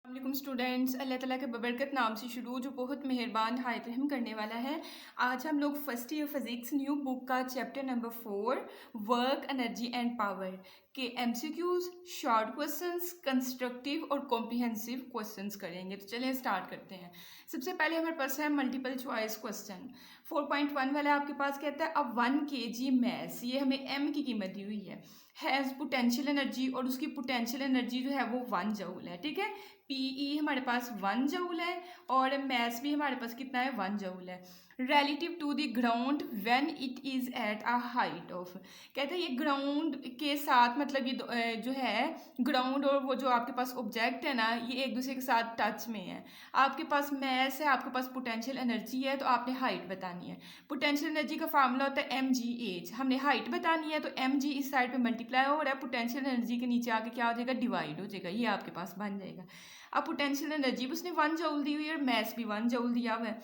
वालेकुम स्टूडेंट्स, अल्लाह ताला के बबरकत नाम से शुरू जो बहुत मेहरबान हायत रहम करने वाला है। आज हम लोग first year physics new book का chapter number 4 work energy and power के एमसीक्यूज, शॉर्ट क्वेश्चंस, कंस्ट्रक्टिव और कॉम्प्रिहेंसिव क्वेश्चंस करेंगे। तो चलिए स्टार्ट करते हैं। सबसे पहले हमारे पास है मल्टीपल चॉइस क्वेश्चन 4.1 वाला। आपके पास कहता है अब 1 kg मैस, ये हमें m की कीमत दी हुई हैज़ पोटेंशियल एनर्जी और उसकी पोटेंशियल एनर्जी जो है वो 1 जूल है। ठीक है, पीई हमारे पास 1 जूल है और मैस भी हमारे पास कितना है 1 जूल है। Relative to the ground when it is at a height of, कहते हैं ये ग्राउंड के साथ मतलब ये जो है ग्राउंड और वो जो आपके पास ऑब्जेक्ट है ना, ये एक दूसरे के साथ टच में है। आपके पास मैस है, आपके पास पोटेंशियल एनर्जी है, तो आपने हाइट बतानी है। पोटेंशियल एनर्जी का फार्मूला होता है mgh। हमने हाइट बतानी है तो mg इस साइड पे मल्टीप्लाई हो रहा है, पोटेंशियल एनर्जी के नीचे आके क्या हो जाएगा, डिवाइड हो जाएगा, ये आपके पास बन जाएगा। अब पोटेंशियल एनर्जी उसने 1 जूल दी हुई है और मैस भी 1 जूल दिया हुआ है,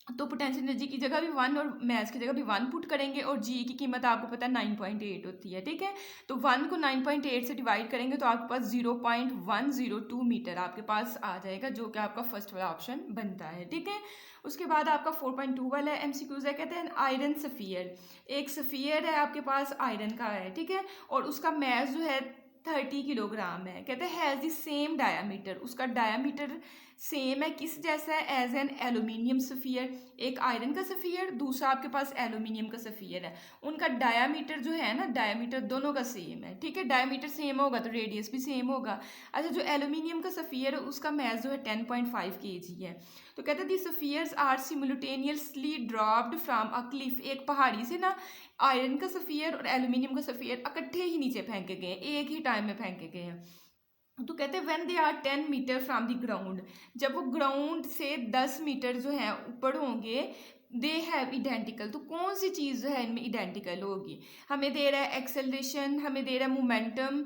तो पोटेंशियल एनर्जी की जगह भी 1 और मैस की जगह भी 1 पुट करेंगे और जी की कीमत आपको पता है 9.8 होती है। ठीक है, तो 1 को 9.8 से डिवाइड करेंगे तो आपके पास 0.102 मीटर आपके पास आ जाएगा, जो कि आपका फर्स्ट वाला ऑप्शन बनता है। ठीक है, उसके बाद आपका 4.2 वाला एमसीक्यूज है। कहते हैं आयरन सफ़ियर, एक सफ़ियर है आपके पास आयरन का है। ठीक है, और उसका मैस जो है 30 किलोग्राम है। कहते हैं हैज़ द सेम डायामीटर, उसका डायामीटर सेम है किस जैसा है, एज एन एल्यूमिनियम सफ़ियर। एक आयरन का सफ़ियर, दूसरा आपके पास एल्यूमिनियम का सफ़ियर है। उनका डायामीटर जो है ना, डायामीटर दोनों का सेम है। ठीक है, डायामीटर सेम होगा तो रेडियस भी सेम होगा। अच्छा, जो एल्यूमिनियम का सफ़ियर है उसका मैस जो है 10.5 kg है। तो कहते हैं the spheres are simultaneously dropped from a cliff, एक पहाड़ी से ना आयरन का सफ़ियर और एल्यूमिनियम का सफ़ियर इकट्ठे ही नीचे फेंके गए हैं, एक ही टाइम में फेंके गए हैं। तो कहते हैं when they are 10 meter from the ground, जब वो ग्राउंड से 10 मीटर जो है ऊपर होंगे, दे हैव इडेंटिकल, तो कौन सी चीज़ जो है इनमें इडेंटिकल होगी। हमें दे रहा है एक्सेलरेशन, हमें दे रहा है momentum,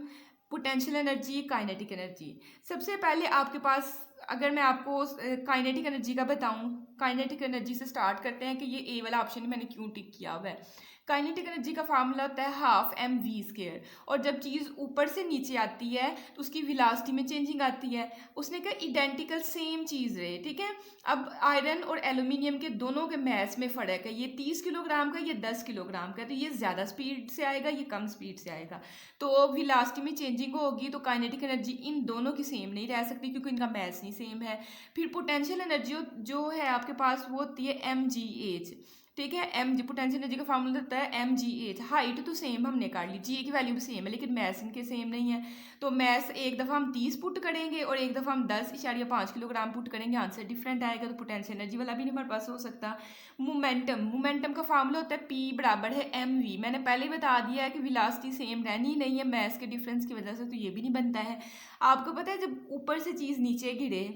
potential energy, kinetic energy. सबसे पहले आपके पास अगर मैं आपको काइनेटिक एनर्जी का बताऊं, काइनेटिक एनर्जी से स्टार्ट करते हैं कि ये ए वाला ऑप्शन मैंने क्यों टिक किया हुआ है। काइनेटिक एनर्जी का फार्मूला होता है हाफ mv², और जब चीज़ ऊपर से नीचे आती है तो उसकी विलासिटी में चेंजिंग आती है। उसने कहा इडेंटिकल सेम चीज़ रहे। ठीक है, अब आयरन और एल्यूमिनियम के दोनों के मैस में फ़र्क है, ये 30 किलोग्राम का, ये 10 किलोग्राम का, तो ये ज़्यादा स्पीड से आएगा, ये कम स्पीड से आएगा, तो विलासिटी में चेंजिंग होगी। तो काइनेटिक एनर्जी इन दोनों की सेम नहीं रह सकती क्योंकि इनका मैस नहीं सेम है। फिर पोटेंशियल एनर्जी जो है आपके पास वो होती है mgh। ठीक है, एम जी पोटेंशियल एनर्जी का फार्मूला होता है mgh। हाइट तो सेम हमने कर ली, जी की वैल्यू भी सेम है, लेकिन मैस इनके सेम नहीं है। तो मैस एक दफ़ा हम 30 पुट करेंगे और एक दफ़ा हम 10.5 किलोग्राम पुट करेंगे, आंसर डिफरेंट आएगा, तो पोटेंशियल एनर्जी वाला भी नहीं हमारे पास हो सकता। मोमेंटम का फार्मूला होता है P बराबर है mv। मैंने पहले ही बता दिया है कि विलासिटी सेम रहनी नहीं है, मैस के डिफरेंस की वजह से तो ये भी नहीं बनता है। आपको पता है जब ऊपर से चीज़ नीचे गिरे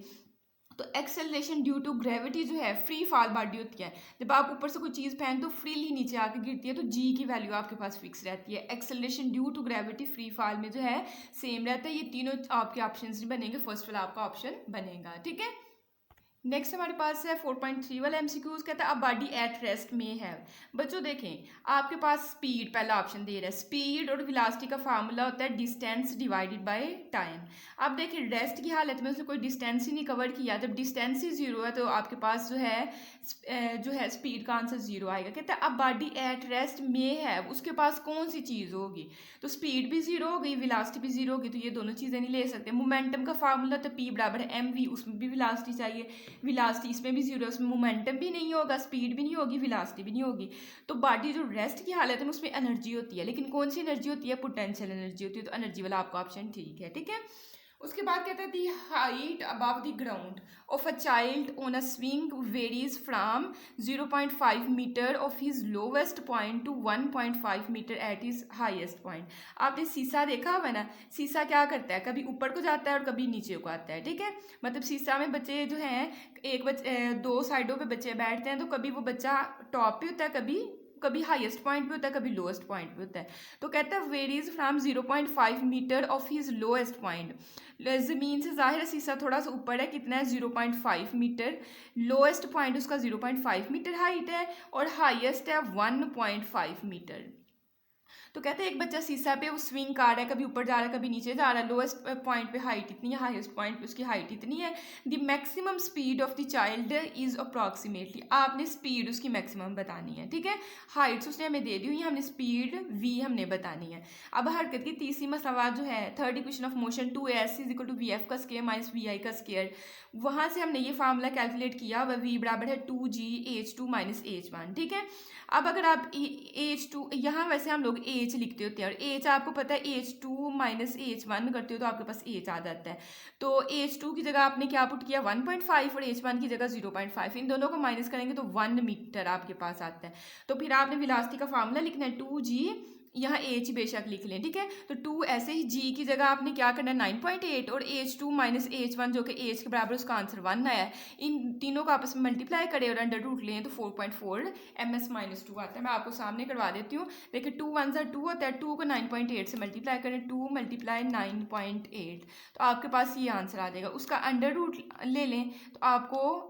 तो एक्सेलरेशन ड्यू टू ग्रेविटी जो है फ्री फॉल बॉडी होती है। जब आप ऊपर से कोई चीज़ फेंक तो फ्रीली नीचे आके गिरती है, तो जी की वैल्यू आपके पास फिक्स रहती है। Acceleration due to gravity free fall में जो है सेम रहता है। ये तीनों आपके ऑप्शंस नहीं बनेंगे, फर्स्ट वाला आपका ऑप्शन बनेगा। ठीक है, नेक्स्ट हमारे पास है 4.3 वाला एमसीक्यूज। कहता है अ बॉडी एट रेस्ट में है। बच्चों देखें, आपके पास स्पीड पहला ऑप्शन दे रहा है, स्पीड और वेलोसिटी का फार्मूला होता है डिस्टेंस डिवाइडेड बाय टाइम। अब देखिए रेस्ट की हालत में उसने कोई डिस्टेंस ही नहीं कवर किया, जब डिस्टेंस ही जीरो है तो आपके पास जो है स्पीड का आंसर जीरो आएगा। कहता है अब बॉडी एट रेस्ट में है, उसके पास कौन सी चीज़ होगी, तो स्पीड भी जीरो हो गई, वेलोसिटी भी जीरो होगी, तो ये दोनों चीज़ें नहीं ले सकते। मोमेंटम का फार्मूला तो P बराबर है mv, उसमें भी वेलोसिटी चाहिए, वेलोसिटी इसमें भी जीरो है, उसमें मोमेंटम भी नहीं होगा, स्पीड भी नहीं होगी, वेलोसिटी भी नहीं होगी। तो बॉडी जो रेस्ट की हालत है उसमें एनर्जी होती है, लेकिन कौन सी एनर्जी होती है, पोटेंशियल एनर्जी होती है, तो एनर्जी वाला आपका ऑप्शन ठीक है। ठीक है, उसके बाद कहते हैं the height above the ground of a child on a swing varies from 0.5 meter of his lowest point to 1.5 meter at his highest point. आपने शीशा देखा हुआ है ना, शीशा क्या करता है, कभी ऊपर को जाता है और कभी नीचे को आता है। ठीक है, मतलब शीशा में बच्चे जो हैं दो साइडों पे बच्चे बैठते हैं, तो कभी वो बच्चा टॉप पे होता है, कभी कभी हाईएस्ट पॉइंट पे होता है, कभी लोएस्ट पॉइंट पे होता है। तो कहता है varies from 0.5 meter of his lowest point, ज़मीन से जाहिर है शीशा थोड़ा सा ऊपर है, कितना है 0.5 मीटर, लोएस्ट पॉइंट उसका 0.5 मीटर हाइट है और हाईएस्ट है 1.5 मीटर। तो कहते हैं एक बच्चा सीसा पे वो स्विंग कर रहा है, कभी ऊपर जा रहा है कभी नीचे जा रहा है, लोएस्ट पॉइंट पे हाइट इतनी है, हाईएस्ट पॉइंट पे उसकी हाइट इतनी है। The maximum speed of the child is approximately, आपने स्पीड उसकी मैक्सिमम बतानी है, ठीक है। हाइट्स उसने हमें दे दी हुई है, हमने स्पीड v हमने बतानी है। अब हरकत की तीसरी मसलावत जो है, third equation of motion 2s is equal to V F का स्केयर माइनस वी आई का स्केयर, वहाँ से हमने ये फार्मूला कैलकुलेट किया, वह v बराबर है 2g(h2 - h1), ठीक है। अब अगर आप h2, यहाँ वैसे हम लोग h लिखते होते हैं और h आपको पता है h2 - h1 करते हो तो आपके पास h आ जाता है। तो h2 की जगह आपने क्या पुट किया 1.5 और h1 की जगह 0.5, इन दोनों को माइनस करेंगे तो 1 मीटर आपके पास आता है। तो फिर आपने वेलोसिटी का फार्मूला लिखना है 2g, यहाँ h बेशक लिख लें, ठीक है। तो 2 ऐसे ही g की जगह आपने क्या करना है 9.8 और h2 - h1 जो कि h के बराबर, उसका आंसर 1 आया है। इन तीनों को आपस में मल्टीप्लाई करें और अंडर रूट लें तो 4.4 ms-2 आता है। मैं आपको सामने करवा देती हूँ। देखिए 2 1 ज़ा 2 होता है, 2 को 9.8 से मल्टीप्लाई करें, 2 × 9.8 तो आपके पास ये आंसर आ जाएगा। उसका अंडर रूट ले लें तो आपको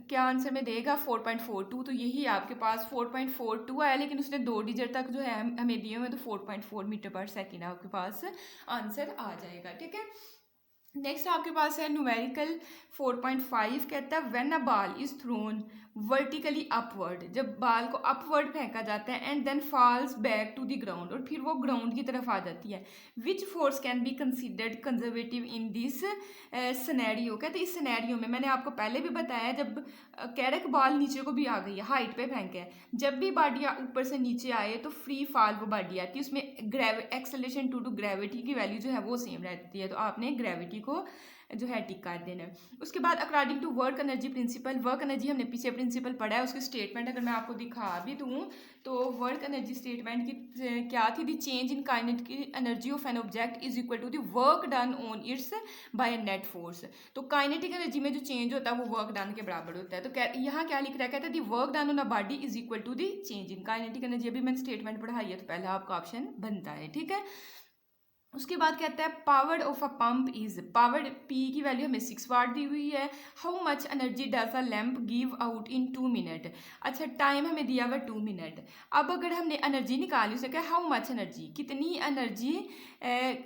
क्या आंसर में देगा 4.42, तो यही आपके पास 4.42 आया, लेकिन उसने 2 डिजिट तक जो है हमें दिए हुए, तो 4.4 मीटर पर सेकेंड आपके पास आंसर आ जाएगा, ठीक है। नेक्स्ट आपके पास है न्यूमेरिकल 4.5, कहता है when a ball is thrown vertically upward, जब बाल को अपवर्ड फेंका जाता है and then falls back to the ground, और फिर वो ग्राउंड की तरफ आ जाती है, which force can be considered conservative in this scenario. कहते हैं इस सिनेरियो में, मैंने आपको पहले भी बताया, जब कह रहे कि बॉल नीचे को भी आ गई है, हाइट पे फेंके है, जब भी बॉडी ऊपर से नीचे आए तो फ्री फॉल वो बॉडी आती है, उसमें एक्सेलरेशन टू ग्रेविटी की वैल्यू जो है वो सेम रहती है, तो आपने ग्रेविटी को जो है टिक कर देना है। उसके बाद according to work energy principle, work energy हमने पीछे प्रिंसिपल पढ़ा है, उसकी स्टेटमेंट अगर मैं आपको दिखा भी दूँ तो वर्क एनर्जी स्टेटमेंट की क्या थी, the change in kinetic energy of an object is equal to the work done on its by net force. तो काइनेटिक एनर्जी में जो चेंज होता है वो वर्क डन के बराबर होता है। तो यहाँ क्या लिख रहा है, कहता है the work done on a body is equal to the change in kinetic energy. अभी मैंने स्टेटमेंट पढ़ाई है तो पहला आपका ऑप्शन बनता है, ठीक है। उसके बाद कहता है power of a pump is, power P की वैल्यू हमें 6 वाट दी हुई है। How much energy does a lamp give out in 2 minute. अच्छा, टाइम हमें दिया हुआ 2 मिनट। अब अगर हमने एनर्जी निकाली, उसे क्या हाउ मच एनर्जी, कितनी एनर्जी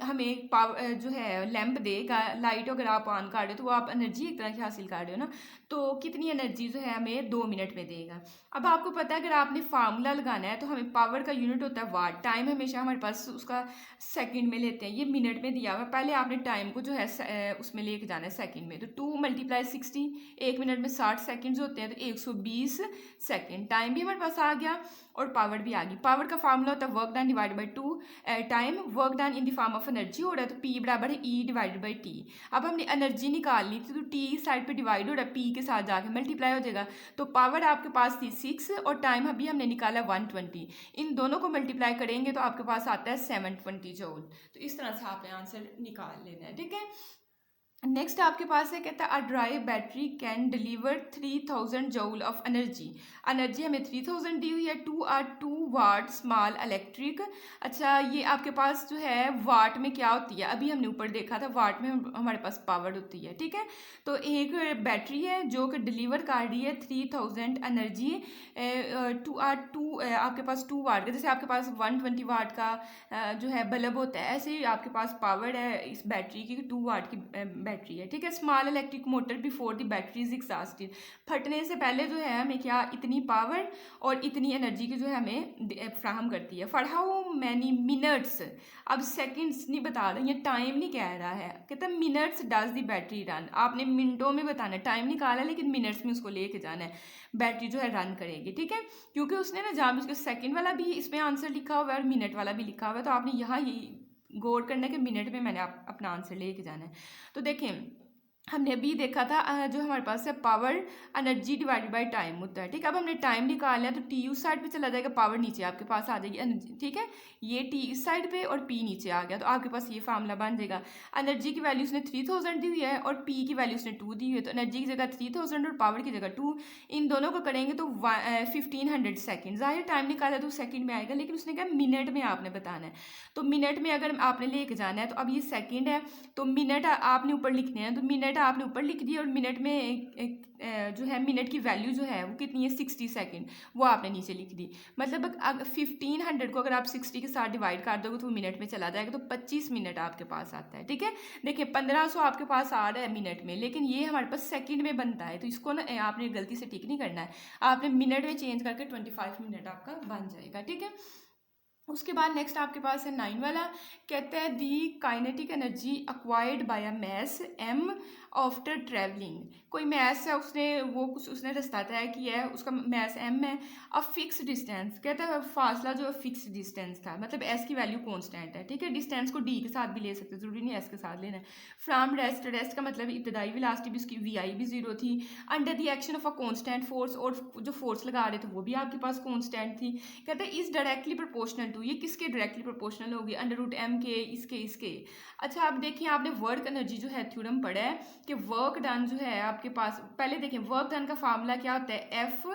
हमें पावर जो है लैम्प देगा, लाइट अगर आप ऑन कर रहे हो तो वो आप एनर्जी एक तरह की हासिल कर रहे हो ना, तो कितनी एनर्जी जो है हमें 2 मिनट में देगा। अब आपको पता है अगर आपने फार्मूला लगाना है तो हमें पावर का यूनिट होता है वाट, टाइम हमेशा हमारे पास उसका सेकंड में लेते हैं, ये मिनट में दिया हुआ है। पहले आपने टाइम को जो है उसमें लेके जाना है सेकंड में, तो 2 × 60, एक मिनट में 60 सेकंड्स होते हैं, तो 120 सेकंड। टाइम भी हमारे पास आ गया और पावर भी आ गई। पावर का फार्मूला होता है work done divide by 2 time, work done in the form of energy हो रहा है, तो P बराबर है E डिवाइडेड बाई T। अब हमने एनर्जी निकालनी थी तो T साइड पे डिवाइड हो रहा है, P के साथ जाके मल्टीप्लाई हो जाएगा, तो पावर आपके पास थी 6 और टाइम अभी हमने निकाला 120, इन दोनों को मल्टीप्लाई करेंगे तो आपके पास आता है 720 जूल। तो इस तरह से आपने आंसर निकाल लेना है, ठीक है। नेक्स्ट आपके पास है, कहता है a dry battery can deliver 3000 joule of energy. Energy हमें 3000 दी हुई है to a 2 watt small electric. अच्छा, ये आपके पास जो है वाट में क्या होती है, अभी हमने ऊपर देखा था वाट में हमारे पास पावर होती है, ठीक है। तो एक बैटरी है जो कि डिलीवर कर रही है 3000 एनर्जी टू आपके पास 2 वाट का, जैसे आपके पास 120 वाट का जो है बल्ब होता है, ऐसे ही आपके पास पावर है इस बैटरी की 2 वाट की बैटरी है, ठीक है। Small electric motor before the battery is exhausted, फटने से पहले जो है हमें क्या इतनी पावर और इतनी एनर्जी की जो है हमें फ्राहम करती है। फॉर हाउ मैनी मिनट्स, अब सेकंड्स नहीं बता रहा, ये टाइम नहीं कह रहा है, कहता है minutes does the battery run. आपने मिनटों में बताना है, टाइम निकाला है लेकिन मिनट्स में उसको लेके जाना है, बैटरी जो है रन करेगी, ठीक है। क्योंकि उसने ना जहाँ उसके सेकंड वाला भी इसमें आंसर लिखा हुआ है और मिनट वाला भी लिखा हुआ है, तो आपने यहाँ यही गौर करना है कि मिनट में मैंने अपना आंसर लेके जाना है। तो देखें हमने अभी देखा था जो हमारे पास है power energy divided by time होता है, ठीक है। अब हमने टाइम निकाल लिया तो टी उस साइड पे चला जाएगा, पावर नीचे आपके पास आ जाएगी एनर्जी, ठीक है। ये टी इस साइड पे और पी नीचे आ गया, तो आपके पास ये फार्मूला बन जाएगा। एनर्जी की वैल्यू उसने 3000 दी हुई है और पी की वैल्यू उसने 2 दी हुई है, तो एनर्जी की जगह 3000 और पावर की जगह 2, इन दोनों को करेंगे तो 1500 सेकेंड। जाहिर टाइम निकाला तो सेकेंड में आएगा, लेकिन उसने कहा मिनट में आपने बताना है, तो मिनट में अगर आपने लेके जाना है तो अब ये सेकेंड है तो मिनट आपने ऊपर लिखने हैं, तो मिनट मिनट आपने ऊपर लिख दिया और मिनट में जो है मिनट की वैल्यू जो है वो कितनी है 60 सेकेंड, वो आपने नीचे लिख दी। मतलब अगर 1500 को अगर आप 60 के साथ डिवाइड कर दोगे तो वो मिनट में चला जाएगा, तो 25 मिनट आपके पास आता है। ठीक है, देखिए 1500 आपके पास आ रहा है मिनट में, लेकिन ये हमारे पास सेकंड में बनता है, तो इसको ना आपने गलती से टिक नहीं करना है, आपने मिनट में चेंज करके 25 मिनट आपका बन जाएगा। ठीक है, उसके बाद नेक्स्ट आपके पास है 9 वाला, कहता है the kinetic energy acquired by a mass M after traveling. कोई मैस है, उसने वो कुछ उसने रास्ता तय किया है, उसका मैस एम है, अ फिक्स डिस्टेंस, कहता है फासला जो फिक्स डिस्टेंस था, मतलब एस की वैल्यू कॉन्स्टेंट है। ठीक है, डिस्टेंस को डी के साथ भी ले सकते, जरूरी नहीं एस के साथ लेना है। फ्रॉम रेस्ट, रेस्ट का मतलब इब्तदाई वेलोसिटी भी उसकी वी आई भी जीरो थी, under the action of a constant force, और जो फोर्स लगा रहे थे वो भी आपके पास कॉन्स्टेंट थी। कहते हैं इज डायरेक्टली प्रोपोर्शनल टू, ये किसके डायरेक्टली प्रोपोर्शनल होगी, अंडर रूट एम के, इसके। अच्छा, आप देखिए आपने वर्क एनर्जी जो है थ्योरम पढ़ा है कि वर्क डन जो है आपके पास, पहले देखें वर्क डन का फार्मूला क्या होता है, एफ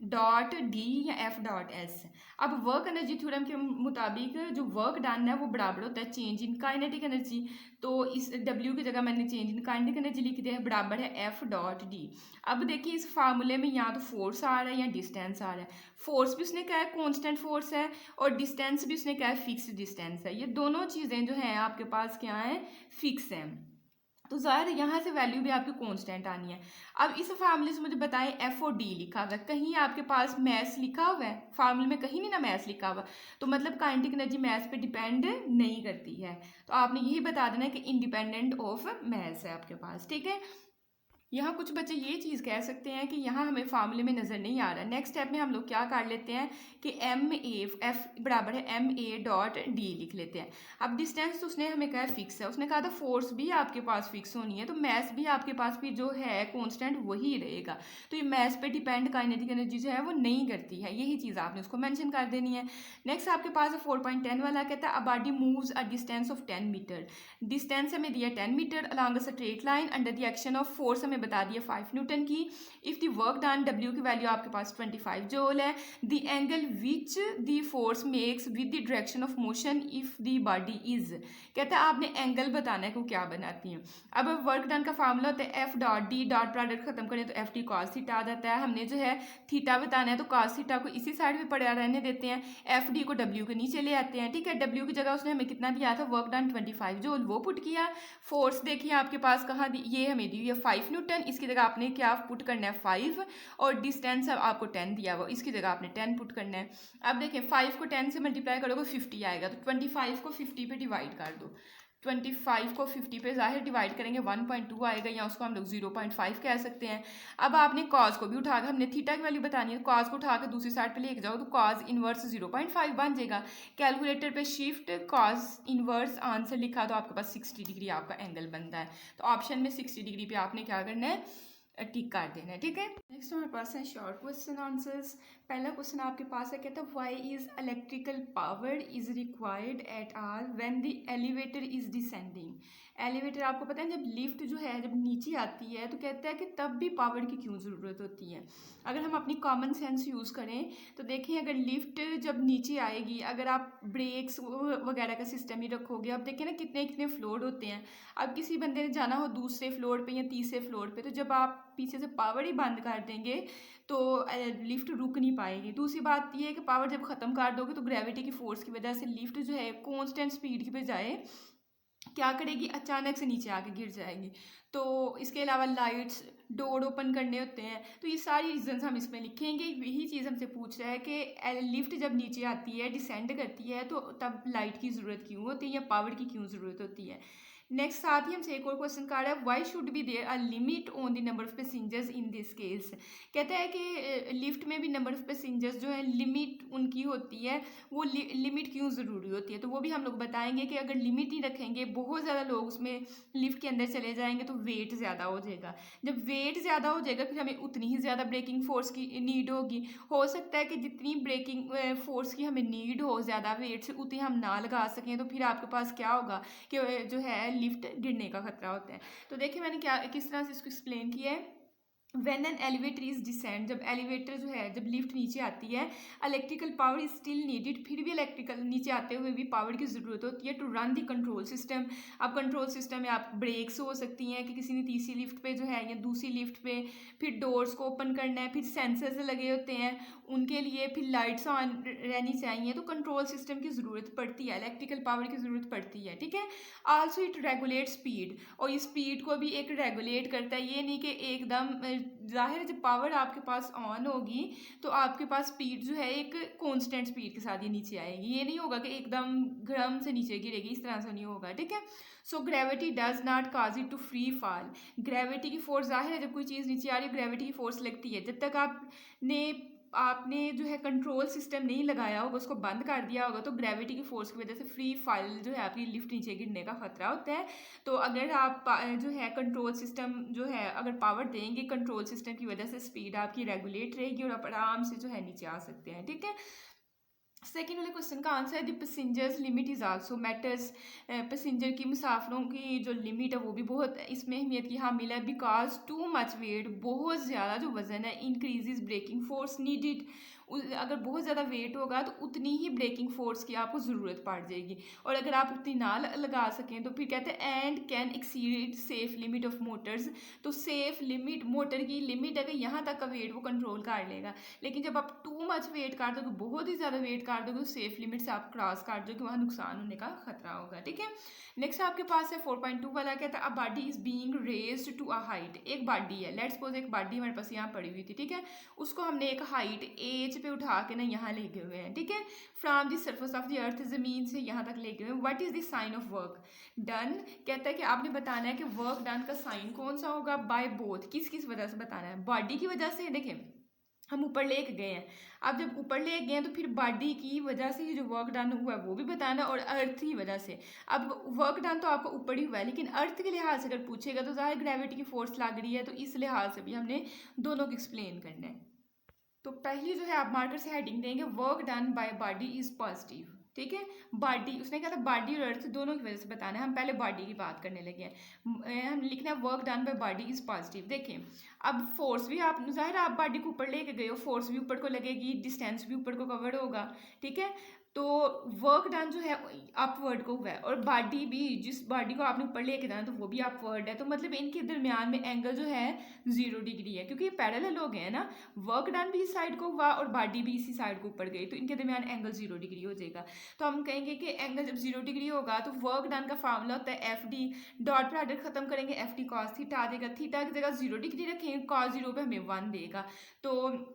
डॉट डी या एफ डॉट एस। अब वर्क एनर्जी थ्योरम के मुताबिक जो वर्क डन है वो बराबर होता है चेंज इन काइनेटिक एनर्जी, तो इस डब्ल्यू की जगह मैंने चेंज इन काइनेटिक एनर्जी लिख दिया है, बराबर है एफ डॉट डी। अब देखिए इस फार्मूले में या तो फोर्स आ रहा है या डिस्टेंस आ रहा है, फोर्स भी उसने कहा है कॉन्स्टेंट फोर्स है, और डिस्टेंस भी उसने कहा है फिक्स डिस्टेंस है, ये दोनों चीज़ें जो हैं आपके पास क्या हैं, फिक्स हैं, तो ज़ाहिर यहाँ से वैल्यू भी आपकी कांस्टेंट आनी है। अब इस फार्मूले से मुझे बताएं एफ और डी लिखा हुआ है, कहीं आपके पास मैथ्स लिखा हुआ है फार्मूले में, कहीं नहीं ना मैथ्स लिखा हुआ, तो मतलब काइनेटिक एनर्जी मैथ्स पे डिपेंड नहीं करती है, तो आपने यही बता देना है कि इंडिपेंडेंट ऑफ मैथ्स है आपके पास। ठीक है, यहाँ कुछ बच्चे ये चीज़ कह सकते हैं कि यहाँ हमें फार्मूले में नज़र नहीं आ रहा। नेक्स्ट स्टेप में हम लोग क्या कर लेते हैं कि एम ए एफ बराबर है एम ए डॉट डी लिख लेते हैं। अब डिस्टेंस तो उसने हमें कहा फिक्स है, उसने कहा था फोर्स भी आपके पास फिक्स होनी है, तो मैस भी आपके पास भी जो है कॉन्स्टेंट वही रहेगा, तो ये मैस पे डिपेंड काइनेटिक एनर्जी जो है वो नहीं करती है, यही चीज़ आपने उसको मैंशन कर देनी है। नेक्स्ट आपके पास 4.10 वाला कहता है a body moves a distance of 10 meter, distance हमें दिया 10 meter along a straight line under the action of force हमें बता दिया 5 न्यूटन की। If the work done, W की वैल्यू आपके पास 25 जूल है, the angle which the force makes with the direction of motion if the body is, कहता है आपने एंगल बताना है कि वो क्या बनाती है। अब वर्क डन का फार्मूला होता है F dot D, dot product खत्म करें तो एफ डी कॉस थीटा आ जाता है, हमने जो है थीटा बताना है तो कॉस थीटा को इसी साइड में पड़ा रहने देते हैं, एफ डी को डब्ल्यू के नीचे ले आते हैं। ठीक है, डब्ल्यू की जगह उसने हमें कितना दिया था, वर्क डन 25 जूल, वो पुट किया। फोर्स देखिए आपके पास कहाँ दी, ये हमें दी हुई है 5 न्यूटन, इसकी जगह आपने क्या पुट करना है 5, और डिस्टेंस अब आपको 10 दिया हुआ, इसकी जगह आपने 10 पुट करना है। अब देखिए 5 को 10 से मल्टीप्लाई करोगे 50 आएगा, तो 25 को 50 पे डिवाइड कर दो, 25 को 50 पे जाहिर डिवाइड करेंगे 1.2 आएगा, या उसको हम लोग 0.5 कह सकते हैं। अब आपने कॉज को भी उठाकर, हमने थीटा की वैल्यू बतानी है, कॉज को उठाकर दूसरी साइड पे लेके जाओ तो कॉज इनवर्स 0.5 बन जाएगा। कैलकुलेटर पे शिफ्ट कॉज इनवर्स आंसर लिखा तो आपके पास 60 डिग्री आपका एंगल बनता है, तो ऑप्शन में 60 डिग्री पे आपने क्या करना है, टिक कर देना है। ठीक है, नेक्स्ट हमारे पास है शॉर्ट क्वेश्चन आंसर्स। पहला क्वेश्चन आपके पास है, कहता है why is electrical power is required at all when the elevator is descending. Elevator आपको पता है जब लिफ्ट जो है जब नीचे आती है तो कहता है कि तब भी पावर की क्यों ज़रूरत होती है। अगर हम अपनी कॉमन सेंस यूज़ करें तो देखिए अगर लिफ्ट जब नीचे आएगी, अगर आप ब्रेक्स वगैरह का सिस्टम ही रखोगे, अब देखिए ना कितने कितने फ्लोर होते हैं, अब किसी बंदे ने जाना हो दूसरे फ्लोर पे या तीसरे फ्लोर पे, तो जब आप पीछे से पावर ही बंद कर देंगे तो लिफ्ट रुक नहीं पाएगी। दूसरी बात ये है कि पावर जब ख़त्म कर दोगे तो ग्रेविटी की फोर्स की वजह से लिफ्ट जो है कांस्टेंट स्पीड की बजाय क्या करेगी, अचानक से नीचे आके गिर जाएगी। तो इसके अलावा लाइट्स, डोर ओपन करने होते हैं, तो ये सारी रीजंस हम इसमें लिखेंगे। यही चीज़ हमसे पूछ रहा है कि लिफ्ट जब नीचे आती है, डिसेंड करती है, तो तब लाइट की ज़रूरत क्यों होती है या पावर की क्यों ज़रूरत होती है। नेक्स्ट साथ ही हमसे एक और क्वेश्चन कर रहा है, why should be there a limit on the number of passengers in this case. कहता है कि लिफ्ट में भी नंबर ऑफ पैसेंजर्स जो है लिमिट उनकी होती है, वो लिमिट क्यों ज़रूरी होती है, तो वो भी हम लोग बताएंगे कि अगर लिमिट नहीं रखेंगे, बहुत ज़्यादा लोग उसमें लिफ्ट के अंदर चले जाएंगे तो वेट ज़्यादा हो जाएगा। जब वेट ज़्यादा हो जाएगा फिर हमें उतनी ही ज़्यादा ब्रेकिंग फोर्स की नीड होगी। हो सकता है कि जितनी ब्रेकिंग फोर्स की हमें नीड हो ज़्यादा वेट से, उतनी हम ना लगा सकें, तो फिर आपके पास क्या होगा कि जो है लिफ्ट गिरने का खतरा होता है। तो देखिए मैंने क्या किस तरह से इसको एक्सप्लेन किया है। When an elevator is descend, जब एलिवेटर जो है, जब लिफ्ट नीचे आती है, electrical power is still needed, फिर भी इलेक्ट्रिकल नीचे आते हुए भी पावर की ज़रूरत होती है to run the control system. अब कंट्रोल सिस्टम में आप ब्रेक्स हो सकती हैं कि किसी ने तीसरी लिफ्ट पे जो है या दूसरी लिफ्ट पे, फिर डोर्स को ओपन करना है, फिर सेंसर्स लगे होते हैं उनके लिए, फिर लाइट्स ऑन रहनी चाहिए, तो कंट्रोल सिस्टम की ज़रूरत पड़ती है, इलेक्ट्रिकल पावर की ज़रूरत पड़ती है, ठीक है। आल्सो इट रेगुलेट स्पीड, और ये स्पीड को भी एक रेगुलेट करता है, ये नहीं कि एकदम जाहिर है जब पावर आपके पास ऑन होगी तो आपके पास स्पीड जो है एक कांस्टेंट स्पीड के साथ ये नीचे आएगी, ये नहीं होगा कि एकदम घड़म से नीचे गिरेगी, इस तरह से नहीं होगा, ठीक है। So gravity does not cause it to free fall, gravity की फोर्स, जाहिर है जब कोई चीज़ नीचे आ रही है ग्रेविटी की फोर्स लगती है, जब तक आपने जो है कंट्रोल सिस्टम नहीं लगाया होगा, उसको बंद कर दिया होगा, तो ग्रेविटी की फोर्स की वजह से फ्री फॉल जो है आपकी लिफ्ट नीचे गिरने का खतरा होता है। तो अगर आप जो है कंट्रोल सिस्टम जो है अगर पावर देंगे कंट्रोल सिस्टम की वजह से स्पीड आपकी रेगुलेट रहेगी और आप आराम से जो है नीचे आ सकते हैं, ठीक है। सेकेंड वाले क्वेश्चन का आंसर है the passengers limit is also matters, passenger की मुसाफरों की जो लिमिट है वो भी बहुत इसमें अहमियत की हामिल है, बिकॉज टू मच वेट, बहुत ज़्यादा जो वज़न है, इंक्रीजेज ब्रेकिंग फोर्स नीडिड, अगर बहुत ज़्यादा वेट होगा तो उतनी ही ब्रेकिंग फोर्स की आपको ज़रूरत पड़ जाएगी, और अगर आप उतनी ना लगा सकें तो फिर कहते हैं and can exceed safe limit of Motors, तो सेफ लिमिट, मोटर की लिमिट अगर यहाँ तक का वेट वो कंट्रोल कर लेगा, लेकिन जब आप टू मच वेट कर दोगे, बहुत ही ज़्यादा वेट कर दोगे, तो सेफ लिमिट से आप क्रॉस कर दोगे, वहाँ नुकसान होने का खतरा होगा, ठीक है। नेक्स्ट आपके पास है 4.2 वाला, कहता है a body is being raised to a height, एक बॉडी है, लेट्स सपोज एक बॉडी हमारे पास यहाँ पड़ी हुई थी, ठीक है, उसको हमने एक हाइट एज पे उठा के ना यहाँ लेके हुए हैं, ठीक है, from the surface of the earth, जमीन से यहाँ तक लेके हुए हैं, what is the sign of work done, कहता है कि आपने बताना है कि वर्क डन का साइन कौन सा होगा, बाय बोथ, किस किस वजह से बताना है, बॉडी की वजह से, देखें हम ऊपर लेके गए हैं, अब जब ऊपर ले गए हैं तो फिर बॉडी की वजह से जो वर्क डन हुआ है वो भी बताना, और अर्थ की वजह से, अब वर्क डन तो आपका ऊपर ही हुआ है, लेकिन अर्थ के लिहाज से अगर पूछेगा तो ज़ाहिर ग्रेविटी की फोर्स लग रही है, तो इस लिहाज से भी हमने दोनों को एक्सप्लेन करना है। तो पहली जो है आप मार्कर से हेडिंग देंगे work done by body is positive, ठीक है, बॉडी, उसने कहा था बॉडी और अर्थ दोनों की वजह से बताना है, हम पहले बॉडी की बात करने लगे हैं, हम लिखना है work done by body is positive. देखें अब फोर्स भी आप जाहिर आप बॉडी को ऊपर लेके गए हो, फोर्स भी ऊपर को लगेगी, डिस्टेंस भी ऊपर को कवर्ड होगा, ठीक है, तो वर्क डन जो है अपवर्ड को हुआ है, और बॉडी भी, जिस बॉडी को आपने ऊपर लेके जाना तो वो भी अपवर्ड है, तो मतलब इनके दरमियान में एंगल जो है 0 डिग्री है, क्योंकि ये पैरेलल हो गए हैं ना, वर्क डन भी इस साइड को हुआ और बॉडी भी इसी साइड को ऊपर गई, तो इनके दरमियान एंगल 0 डिग्री हो जाएगा। तो हम कहेंगे कि एंगल जब 0 डिग्री होगा तो वर्क डन का फार्मूला होता है एफ डी, डॉट प्रोडक्ट खत्म करेंगे, एफ डी कॉस थीटा आ जाएगा, थीटा की जगह 0 डिग्री रखेंगे, कॉस 0 पे हमें 1 देगा, तो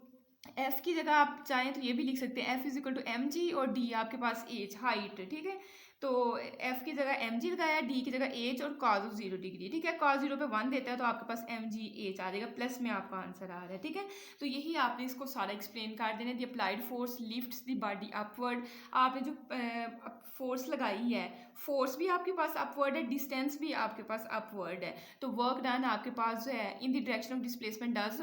एफ की जगह आप चाहें तो ये भी लिख सकते हैं F is equal to M G, और डी आपके पास एच हाइट, ठीक है, तो एफ की जगह एम जी लगाया, डी की जगह एच, और कॉज ऑफ 0 डिग्री, ठीक है, कॉज 0 पे 1 देता है तो आपके पास एम जी एच आ जाएगा, प्लस में आपका आंसर आ रहा है, ठीक है। तो यही आपने इसको सारा एक्सप्लेन कर देना, the applied force lifts the body upward, आपने जो फोर्स लगाई है, फोर्स भी आपके पास अपवर्ड है, डिस्टेंस भी आपके पास अपवर्ड है, तो वर्क डन आपके पास जो है in the direction of displacement does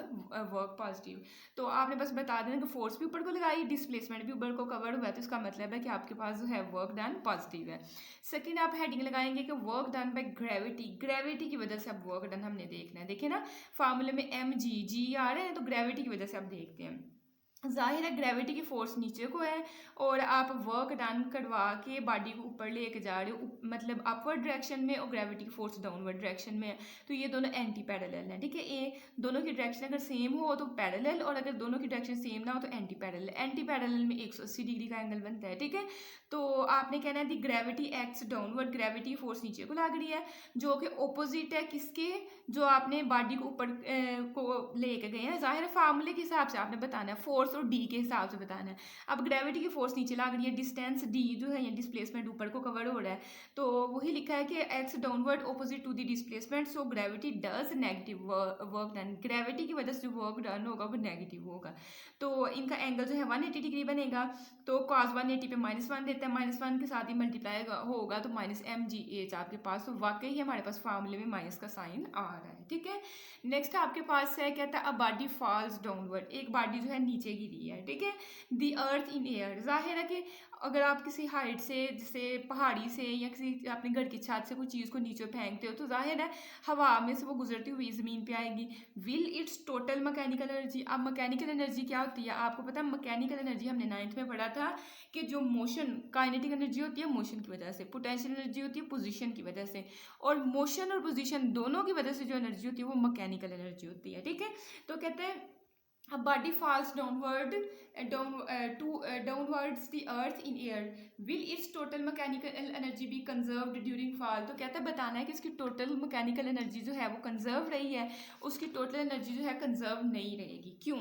work positive, तो आपने बस बता देना कि फोर्स भी ऊपर को लगाई, डिस्प्लेसमेंट भी ऊपर को कवर हुआ है, तो इसका मतलब है कि आपके पास जो है वर्क डन पॉजिटिव है। सेकंड आप हेडिंग लगाएंगे कि work done by gravity, gravity की वजह से अब वर्क डन हमने देखना है, देखिए ना फार्मूले में एम जी जी आ रहे हैं, तो ग्रेविटी की वजह से आप देखते हैं, जाहिर है ग्रेविटी की फोर्स नीचे को है और आप वर्क डन करवा के बॉडी को ऊपर लेके जा रहे हो, मतलब अपवर्ड डायरेक्शन में, और ग्रेविटी की फोर्स डाउनवर्ड डायरेक्शन में है, तो ये दोनों एंटी पैरेलल हैं, ठीक है, ये दोनों की डायरेक्शन अगर सेम हो तो पैरेलल, और अगर दोनों की डायरेक्शन सेम ना हो तो एंटी पैरेलल, एंटी पैरेलल में 180 डिग्री का एंगल बनता है, ठीक है। तो आपने कहना है दी gravity acts downward, gravity force नीचे को लग रही है, जो कि ओपोजिट है किसके, जो आपने बॉडी को ऊपर को लेके गए हैं, जाहिर है फार्मूले के हिसाब से आपने बताना है, फोर्स और डी के हिसाब से बताना है। अब ग्रेविटी की फोर्स नीचे लग रही है, डिस्टेंस डी जो है, ये डिस्प्लेसमेंट ऊपर को कवर हो रहा है, तो वही लिखा है कि X downward opposite to the displacement, so gravity does negative work done, gravity की वजह से जो वर्क डन होगा वो नेगेटिव होगा, तो इनका एंगल जो है 180 डिग्री बनेगा, तो कॉस 180 पे -1 देता है, -1 के साथ ही मल्टीप्लाई होगा तो माइनस एम जी एच आपके पास, तो वाकई हमारे पास फार्मूले में माइनस का साइन आ रहा है, ठीक है। नेक्स्ट आपके पास है, कहता है अ बॉडी फॉल्स डाउनवर्ड, एक बॉडी जो है नीचे ही रही है, ठीक है। द अर्थ इन एयर, जाहिर है कि अगर आप किसी हाइट से, जैसे पहाड़ी से या किसी अपने घर की छत से कोई चीज़ को नीचे फेंकते हो, तो जाहिर है हवा में से वो गुजरती हुई ज़मीन पे आएगी। Will it's total mechanical energy, अब मैकेनिकल एनर्जी क्या होती है आपको पता है? मैकेनिकल एनर्जी हमने 9th में पढ़ा था कि जो मोशन, काइनेटिक एनर्जी होती है मोशन की वजह से, पोटेंशियल एनर्जी होती है पोजीशन की वजह से, और मोशन और पोजीशन दोनों की वजह से जो एनर्जी होती है वो मैकेनिकल एनर्जी होती है, ठीक है। तो कहते हैं a body falls downward downwards the earth in air, will its total mechanical energy be conserved during fall? तो कहता है बताना है कि इसकी टोटल मैकेनिकल एनर्जी जो है वो कंजर्व रही है, उसकी टोटल एनर्जी जो है कंजर्व नहीं रहेगी। क्यों?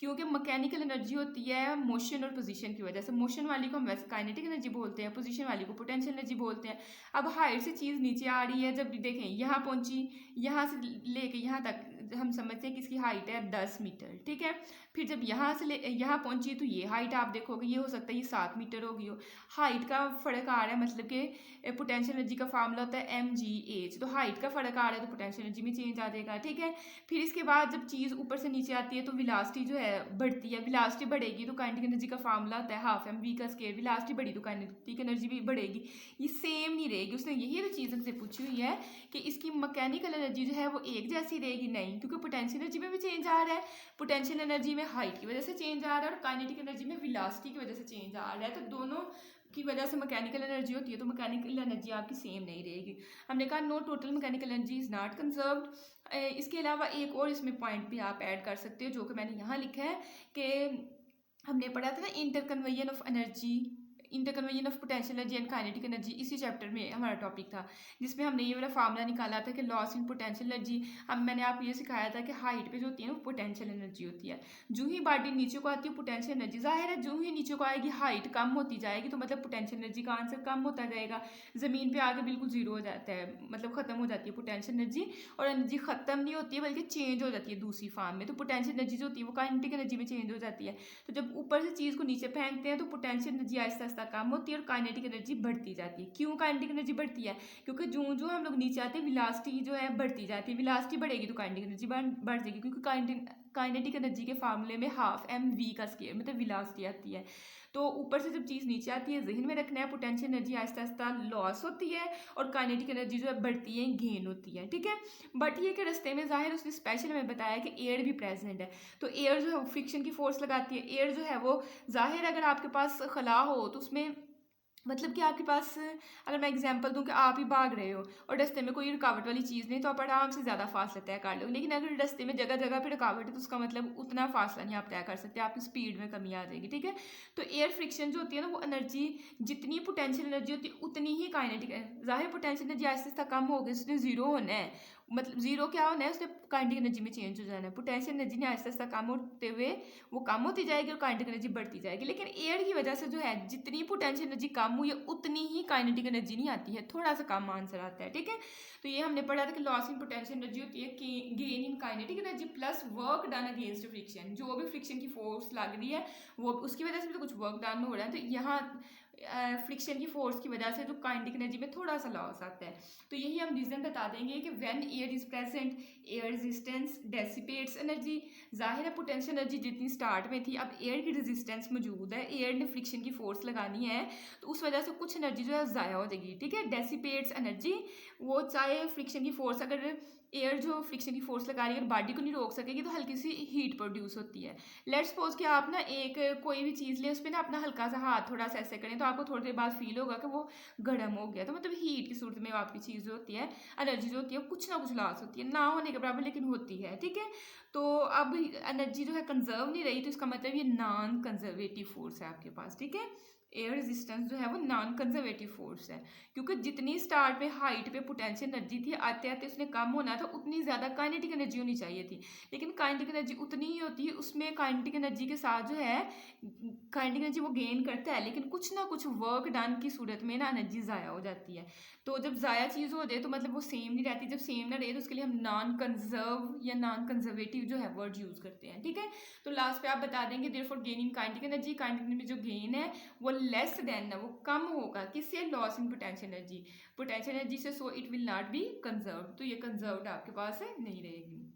क्योंकि मैकेनिकल एनर्जी होती है मोशन और पोजीशन की वजह से। मोशन वाली को हम वैसे काइनेटिक एनर्जी बोलते हैं, पोजीशन वाली को पोटेंशियल एनर्जी बोलते हैं। अब हाइट से चीज़ नीचे आ रही है, जब देखें यहाँ पहुँची, यहाँ से लेके यहाँ तक हम समझते हैं कि इसकी हाइट है 10 मीटर, ठीक है। फिर जब यहाँ से यहाँ पहुँची तो ये हाइट आप देखोगे, ये हो सकता है ये 7 मीटर होगी हो। हाइट का फ़र्क आ रहा है, मतलब कि पोटेंशियल एनर्जी का फार्मूला होता है mgh, तो हाइट का फ़र्क आ रहा है तो पोटेंशियल एनर्जी में चेंज आ जाएगा, ठीक है। फिर इसके बाद जब चीज़ ऊपर से नीचे आती है तो विलासिटी जो है बढ़ती है, विलासिटी बढ़ेगी तो काइनेटिक एनर्जी का फार्मूला होता है हाफ mv का स्क्वायर, विलासिटी बढ़ी तो काइनेटिक एनर्जी भी बढ़ेगी, ये सेम नहीं रहेगी। उसने यही तो चीज़ हमसे पूछी हुई है कि इसकी मैकेनिकल एनर्जी जो है वो एक जैसी रहेगी, नहीं, क्योंकि पोटेंशियल एनर्जी में भी चेंज आ रहा है, पोटेंशियल एनर्जी में हाइट की वजह से चेंज आ रहा है और काइनेटिक एनर्जी में वेलोसिटी की वजह से चेंज आ रहा है, तो दोनों की वजह से मैकेनिकल एनर्जी होती है, तो मैकेनिकल एनर्जी आपकी सेम नहीं रहेगी। हमने कहा no total mechanical energy is not conserved. इसके अलावा एक और इसमें पॉइंट भी आप ऐड कर सकते हो जो कि मैंने यहाँ लिखा है कि हमने पढ़ा था ना interconversion of energy, interconversion of potential energy and kinetic energy, इसी चैप्टर में हमारा टॉपिक था, जिसमें हमने ये वाला फार्मूला निकाला था कि लॉस इन पोटेंशियल एनर्जी। अब मैंने आपको ये सिखाया था कि हाइट पे जो होती है ना वो पोटेंशियल एनर्जी होती है, जो ही बॉडी नीचे को आती है पोटेंशियल एनर्जी, जाहिर है जो ही नीचे को आएगी हाइट कम होती जाएगी, तो मतलब पोटेंशियल एनर्जी का आंसर कम होता जाएगा, ज़मीन पर आके बिल्कुल जीरो हो जाता है, मतलब ख़त्म हो जाती है पोटेंशियल एनर्जी, और एनर्जी ख़त्म नहीं होती है बल्कि चेंज हो जाती है दूसरी फॉर्म में। तो पोटेंशियल एनर्जी जो होती है वो काइनेटिक एनर्जी में चेंज हो जाती है। तो जब ऊपर से चीज़ को नीचे फेंकते हैं तो पोटेंशियल एनर्जी आहिस्ता आहिस्ता कम होती है और काइनेटिक एनर्जी बढ़ती जाती है। क्यों काइनेटिक एनर्जी बढ़ती है? क्योंकि जो जो हम लोग नीचे आते हैं वेलोसिटी जो है बढ़ती जाती है, वेलोसिटी बढ़ेगी तो काइनेटिक एनर्जी बढ़ जाएगी, क्योंकि काइनेटिक एनर्जी के फार्मूले में हाफ mv का स्क्वायर मतलब वेलोसिटी आती है। तो ऊपर से जब चीज़ नीचे आती है, जहन में रखना है potential energy Aahista Aahista loss होती है और काइनेटिक एनर्जी जो है बढ़ती है, गेन होती है, ठीक है। बट ये कि रास्ते में जाहिर उसने स्पेशल हमें बताया कि एयर भी प्रेजेंट है, तो एयर जो है फ्रिक्शन की फोर्स लगाती है। एयर जो है वो जाहिर अगर आपके पास खला हो तो उसमें मतलब कि आपके पास, अगर मैं एग्जांपल दूं कि आप ही भाग रहे हो और रास्ते में कोई रुकावट वाली चीज़ नहीं, तो आप आराम से ज़्यादा फासला तय कर लो, लेकिन अगर रास्ते में जगह जगह पे रुकावट है तो उसका मतलब उतना फासला नहीं आप तय कर सकते, आपकी स्पीड में कमी आ जाएगी, ठीक है। तो एयर फ्रिक्शन जो होती है ना वो एनर्जी, जितनी पोटेंशियल एनर्जी होती है उतनी ही काइनेटिक, जाहिर पोटेंशियल एनर्जी आहिस्ता आहिस्ता कम होगी, उसने जीरो होना है, मतलब जीरो क्या होना है, उसने काइनेटिक एनर्जी में चेंज हो जाना है। पोटेंशियल एनर्जी ने आहिस्ता आहिस्ता कम होते हुए वो कम होती जाएगी और काइनेटिक एनर्जी बढ़ती जाएगी, लेकिन एयर की वजह से जो है जितनी पोटेंशियल एनर्जी कम हुई है उतनी ही काइनेटिक एनर्जी नहीं आती है, थोड़ा सा कम आंसर आता है, ठीक है। तो ये हमने पढ़ा था कि लॉस इन पोटेंशियल एनर्जी होती है कि gain in kinetic energy plus work done against friction, जो भी फ्रिक्शन की फोर्स लग रही है वो उसकी वजह से भी तो कुछ वर्क डन हो रहा है, तो यहाँ फ्रिक्शन की फोर्स की वजह से जो काइनेटिक एनर्जी में थोड़ा सा लॉस आता है। तो यही हम रीजन बता देंगे कि when air is present air resistance dissipates energy, जाहिर है पोटेंशियल एनर्जी जितनी स्टार्ट में थी अब एयर की रेजिस्टेंस मौजूद है, एयर ने फ्रिक्शन की फोर्स लगानी है तो उस वजह से कुछ एनर्जी जो है ज़ाया हो जाएगी, ठीक है। डेसिपेट्स एनर्जी, वो चाहे फ्रिक्शन की फोर्स, अगर एयर जो फ्रिक्शन की फोर्स लगा रही है और बॉडी को नहीं रोक सकेगी तो हल्की सी हीट प्रोड्यूस होती है। लेट्स सपोज कि आप ना एक कोई भी चीज़ लें, उस पर ना अपना हल्का सा हाथ थोड़ा सा ऐसे करें तो आपको थोड़ी देर बाद फील होगा कि वो गर्म हो गया, तो मतलब हीट की सूरत में आपकी चीज़ जो होती है, एनर्जी जो होती है कुछ ना कुछ लॉस होती है, ना होने के बराबर लेकिन होती है, ठीक है। तो अब एनर्जी जो है कंजर्व नहीं रही, तो इसका मतलब ये नॉन कंजर्वेटिव फोर्स है आपके पास, ठीक है। एयर रेजिस्टेंस जो है वो नॉन कंजर्वेटिव फोर्स है, क्योंकि जितनी स्टार्ट में हाइट पे पोटेंशियल एनर्जी थी आते आते उसने कम होना था, उतनी ज़्यादा काइनेटिक एनर्जी होनी चाहिए थी, लेकिन काइनेटिक एनर्जी उतनी ही होती है, उसमें काइनेटिक एनर्जी के साथ जो है काइनेटिक एनर्जी वो गेन करता है, लेकिन कुछ ना कुछ वर्क डन की सूरत में ना एनर्जी ज़ाया हो जाती है। तो जब ज़ाया चीज़ हो जाए तो मतलब वो सेम नहीं रहती, जब सेम ना रहे तो उसके लिए हम नॉन कंजर्व या नॉन कंजर्वेटिव जो है वर्ड यूज़ करते हैं, ठीक है। तो लास्ट पे आप बता देंगे therefore gain in kinetic energy, kinetic energy जो गेन है वो लेस देन, वो कम होगा किससे, loss in potential energy, potential energy से, so it will not be conserve, तो ये कंजर्व्ड आपके पास है नहीं रहेगी।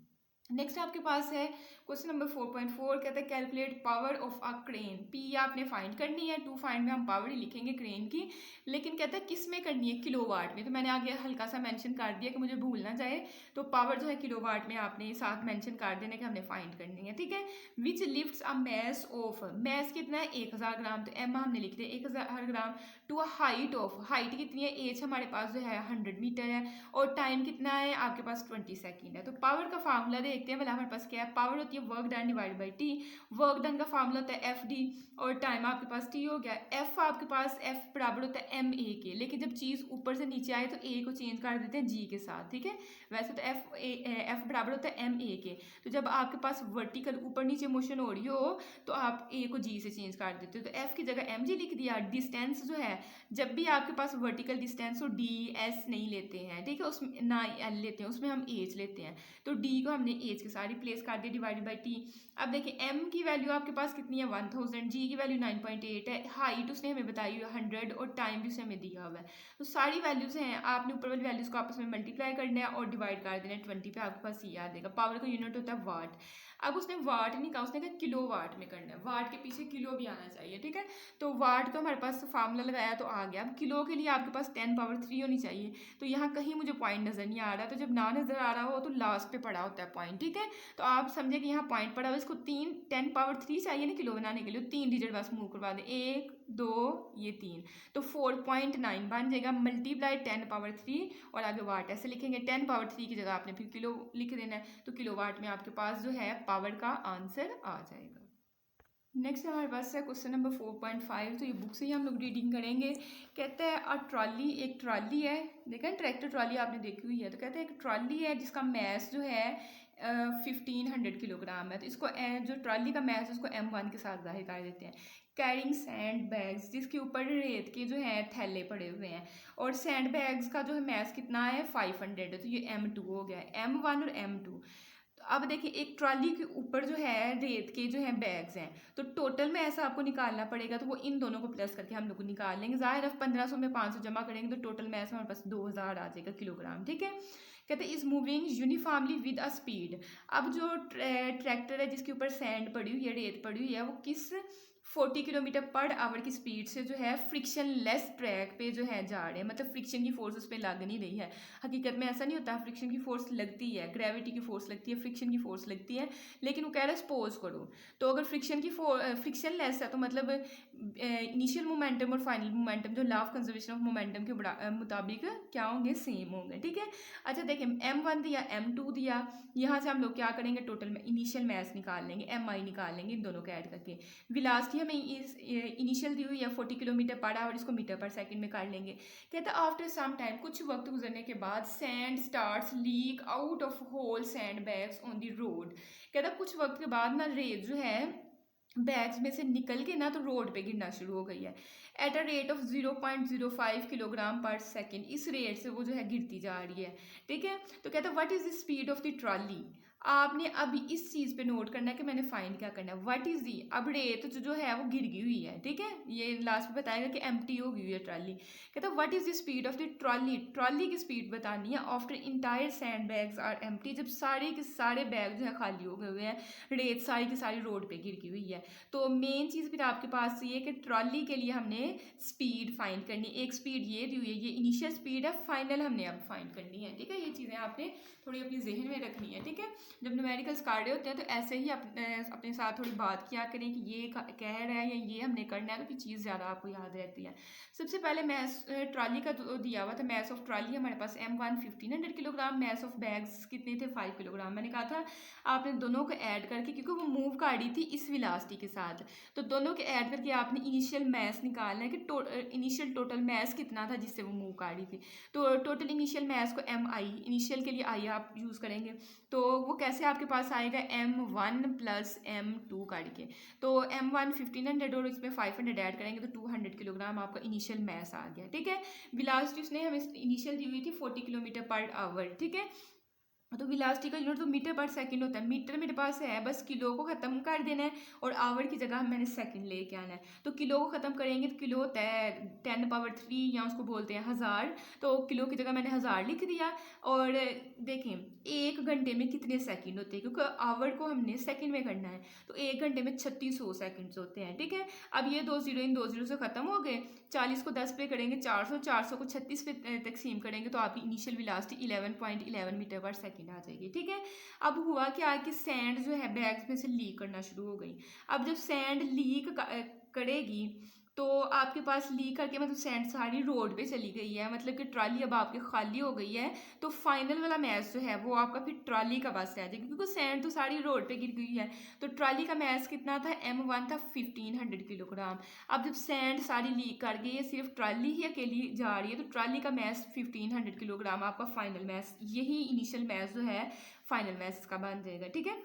नेक्स्ट आपके पास है क्वेश्चन नंबर 4.4, कहता है calculate power of a crane. P आपने फाइंड करनी है, टू फाइंड में हम पावर ही लिखेंगे क्रेन की, लेकिन कहता है किस में करनी है, किलोवाट में। तो मैंने आगे हल्का सा मेंशन कर दिया कि मुझे भूल ना जाए, तो पावर जो है किलोवाट में आपने साथ मेंशन कर देना कि हमने फाइंड करनी है, ठीक है। Which lifts a mass of, mass कितना है 1000 ग्राम, तो एम हमने लिख दिया 1000 gram, to a height of, height कितनी है, एज हमारे पास जो है 100 मीटर है, और टाइम कितना है आपके पास 20 सेकेंड है। तो पावर का फार्मूला देखते हैं, मतलब हमारे पास क्या है, पावर होती है work done divide by T, work done का फार्मूला होता है एफ डी, और टाइम आपके पास टी हो गया। एफ आपके पास एफ बराबर होता है एम ए के, लेकिन जब चीज़ ऊपर से नीचे आए तो ए को चेंज कर देते हैं जी के साथ, ठीक है। वैसे तो एफ बराबर होता है एम ए के, तो जब आपके पास वर्टिकल ऊपर नीचे मोशन हो रही हो तो आप ए को जी से चेंज कर देते हो, तो एफ की जगह एम जी लिख दिया। डिस्टेंस जो है, जब भी आपके पास वर्टिकल डिस्टेंस हो डी एस नहीं लेते हैं, ठीक है, उसमें ना एल लेते हैं, उसमें हम एच लेते हैं, तो डी को हमने एच के साथ रिप्लेस कर दिया डिवाइडेड बाई टी। अब देखिए एम की वैल्यू आपके पास कितनी है 1000, जी की वैल्यू 9.8 है, हाइट उसने हमें बताई हुई है 100, और टाइम भी उसने हमें दिया हुआ है। तो सारी वैल्यूज हैं, आपने ऊपर वाली वैल्यूज को आपस में मल्टीप्लाई करना है और डिवाइड कर देना है 20 पे, आपके पास ये आ जाएगा। पावर का यूनिट होता है वाट। अब उसने वाट नहीं कहा, उसने कहा किलो वाट में करना है, वाट के पीछे किलो भी आना चाहिए, ठीक है। तो वाट तो हमारे पास फार्मूला लगाया तो आ गया। अब किलो के लिए आपके पास 10 पावर 3 होनी चाहिए, तो यहाँ कहीं मुझे पॉइंट नज़र नहीं आ रहा, तो जब ना नज़र आ रहा हो तो लास्ट पे पड़ा होता है पॉइंट, ठीक है। तो आप समझे कि यहाँ पॉइंट पड़ा हुआ, इसको 10 पावर 3 चाहिए ना किलो बनाने के लिए, 3 डिजिट बस मूव करवा दें, 1 2 ये 3, तो 4.9 बन जाएगा, मल्टीप्लाई 10 पावर 3 और आगे वाट ऐसे लिखेंगे। 10 पावर 3 की जगह आपने फिर किलो लिख देना है, तो किलो वाट में आपके पास जो है पावर का आंसर आ जाएगा। नेक्स्ट हमारे पास है क्वेश्चन नंबर 4.5, तो ये बुक से ही हम लोग रीडिंग करेंगे। कहते हैं अ ट्रॉली, एक ट्रॉली है, देखा ट्रैक्टर ट्रॉली आपने देखी हुई है, तो कहते हैं एक ट्रॉली है जिसका मैस जो है 1500 किलोग्राम है, तो इसको जो ट्रॉली का मैस उसको M1 के साथ जाहिर कर देते हैं। कैरिंग सैंड बैग्स, जिसके ऊपर रेत के जो है थैले पड़े हुए हैं, और सैंड बैग्स का जो है मैस कितना है 500 है, तो ये M2 हो गया, M1 और M2। तो अब देखिए एक ट्रॉली के ऊपर जो है रेत के जो है बैग्स हैं, तो टोटल में ऐसा आपको निकालना पड़ेगा, तो वो इन दोनों को प्लस करके हम लोग को निकाल लेंगे। जाहिर है 1500 में 500 जमा करेंगे तो टोटल में ऐसा हमारे पास 2000 आ जाएगा किलोग्राम, ठीक है। कहते हैं is moving uniformly with a speed. अब जो ट्रैक्टर है जिसके ऊपर सैंड पड़ी हुई है, रेत पड़ी हुई है, वो किस 40 किलोमीटर पर आवर की स्पीड से जो है फ्रिक्शन लेस ट्रैक पे जो है जा रहे हैं, मतलब फ्रिक्शन की फोर्स उस पर लग नहीं रही है। हकीकत में ऐसा नहीं होता, फ्रिक्शन की फोर्स लगती है, ग्रेविटी की फोर्स लगती है, फ्रिक्शन की फोर्स लगती है, लेकिन वो कह रहा है सपोज करो, तो अगर फ्रिक्शन लेस है तो मतलब इनिशियल मोमेंटम और फाइनल मोमेंटम जो law of conservation of momentum के मुताबिक क्या होंगे, सेम होंगे, ठीक है। अच्छा देखिए M1 दिया, M2 दिया, यहाँ से हम लोग क्या करेंगे, टोटल में इनिशियल मैस निकाल लेंगे, MI निकाल लेंगे, इन दोनों को ऐड करके। वेलोसिटी हमें इस इनिशियल दी हुई है 40 किलोमीटर पर आवर, इसको मीटर पर सेकंड में कर लेंगे। कहता है आफ्टर सम टाइम, कुछ वक्त गुजरने के बाद, sand starts leak out of hole sand bags on the road. कहता है कुछ वक्त के बाद ना रेत जो है बैग्स में से निकल के ना तो रोड पे गिरना शुरू हो गई है, at a rate of 0.05 kilogram पर सेकेंड, इस रेट से वो जो है गिरती जा रही है, ठीक है। तो कहता है what is the speed of the trolley. आपने अभी इस चीज़ पे नोट करना है कि मैंने फाइंड क्या करना है, व्हाट इज दी, अब रेत जो है वो गिर गई हुई है, ठीक है, ये लास्ट में बताएगा कि एम्प्टी हो गई हुई है ट्रॉली। कहता है what is the speed of the trolley, trolley की स्पीड बतानी है after entire sand bags are empty, जब सारे के सारे बैग जो है खाली हो गए हुए हैं, रेत सारी की सारी रोड पे गिर गई हुई है। तो मेन चीज़ फिर आपके पास ये कि ट्रॉली के लिए हमने स्पीड फाइंड करनी है, एक स्पीड ये दी हुई है, ये इनिशियल स्पीड है, फाइनल हमने अब फाइंड करनी है, ठीक है। ये चीज़ें आपने थोड़ी अपनी जहन में रखनी है, ठीक है। जब न्यूमेरिकल्स कर रहे होते हैं तो ऐसे ही अपने साथ थोड़ी बात किया करें कि ये कह रहा है या ये हमने करना है, तो फिर चीज़ ज़्यादा आपको याद रहती है। सबसे पहले मैस ट्रॉली का दिया हुआ था, मैस ऑफ ट्रॉली हमारे पास M1 1500 kilogram, mass of bags कितने थे 5 किलोग्राम। मैंने कहा था आपने दोनों को ऐड करके, क्योंकि वो मूव कर रही थी इस वेलोसिटी के साथ, तो दोनों के ऐड करके आपने इनिशियल मैस निकालना है कि इनिशियल टोटल मैस कितना था जिससे वो मूव कर रही थी। तो टोटल इनिशियल मैस को MI, इनिशियल के लिए आई आप यूज़ करेंगे, तो वो कैसे आपके पास आएगा M1 प्लस M2 करके, तो M1 1500 और इसमें 500 ऐड करेंगे तो 200 किलोग्राम आपका इनिशियल मैस आ गया, ठीक है। वेलोसिटी उसने हमें इनिशियल दी हुई थी 40 किलोमीटर पर आवर, ठीक है। तो वेलोसिटी का यूनिट तो मीटर पर सेकंड होता है। मीटर मेरे पास है, बस किलो को ख़त्म कर देना है और आवर की जगह मैंने सेकंड लेके आना है। तो किलो को ख़त्म करेंगे तो किलो होता है 10⁻³ या उसको बोलते हैं 1000। तो किलो की जगह मैंने 1000 लिख दिया। और देखें 1 घंटे में कितने सेकंड होते हैं, क्योंकि आवर को हमने सेकंड में करना है। तो 1 घंटे में 3600 सेकंड्स होते हैं। ठीक है, अब ये 2 जीरो इन 2 जीरो से ख़त्म हो गए। 40 को 10 पे करेंगे 400, 400 को 36 पे तकसीम करेंगे तो आपकी initial velocity 11.11 metre per second आ जाएगी। ठीक है, अब हुआ क्या कि सैंड जो है बैग्स में से लीक करना शुरू हो गई। अब जब सैंड लीक करेगी तो आपके पास लीक करके मतलब सैंड सारी रोड पे चली गई है, मतलब कि ट्रॉली अब आपकी खाली हो गई है। तो फाइनल वाला मैच जो है वो आपका फिर ट्रॉली का बस रह जाएगा, क्योंकि सैंड तो सारी रोड पे गिर गई है। तो ट्रॉली का मैच कितना था, M1 था 1500 किलोग्राम। अब जब सैंड सारी लीक कर गई है, सिर्फ ट्रॉली ही अकेली जा रही है, तो ट्रॉली का मैच 1500 किलोग्राम आपका फाइनल मैच, यही इनिशियल मैच जो है फाइनल मैच का बन जाएगा। ठीक है,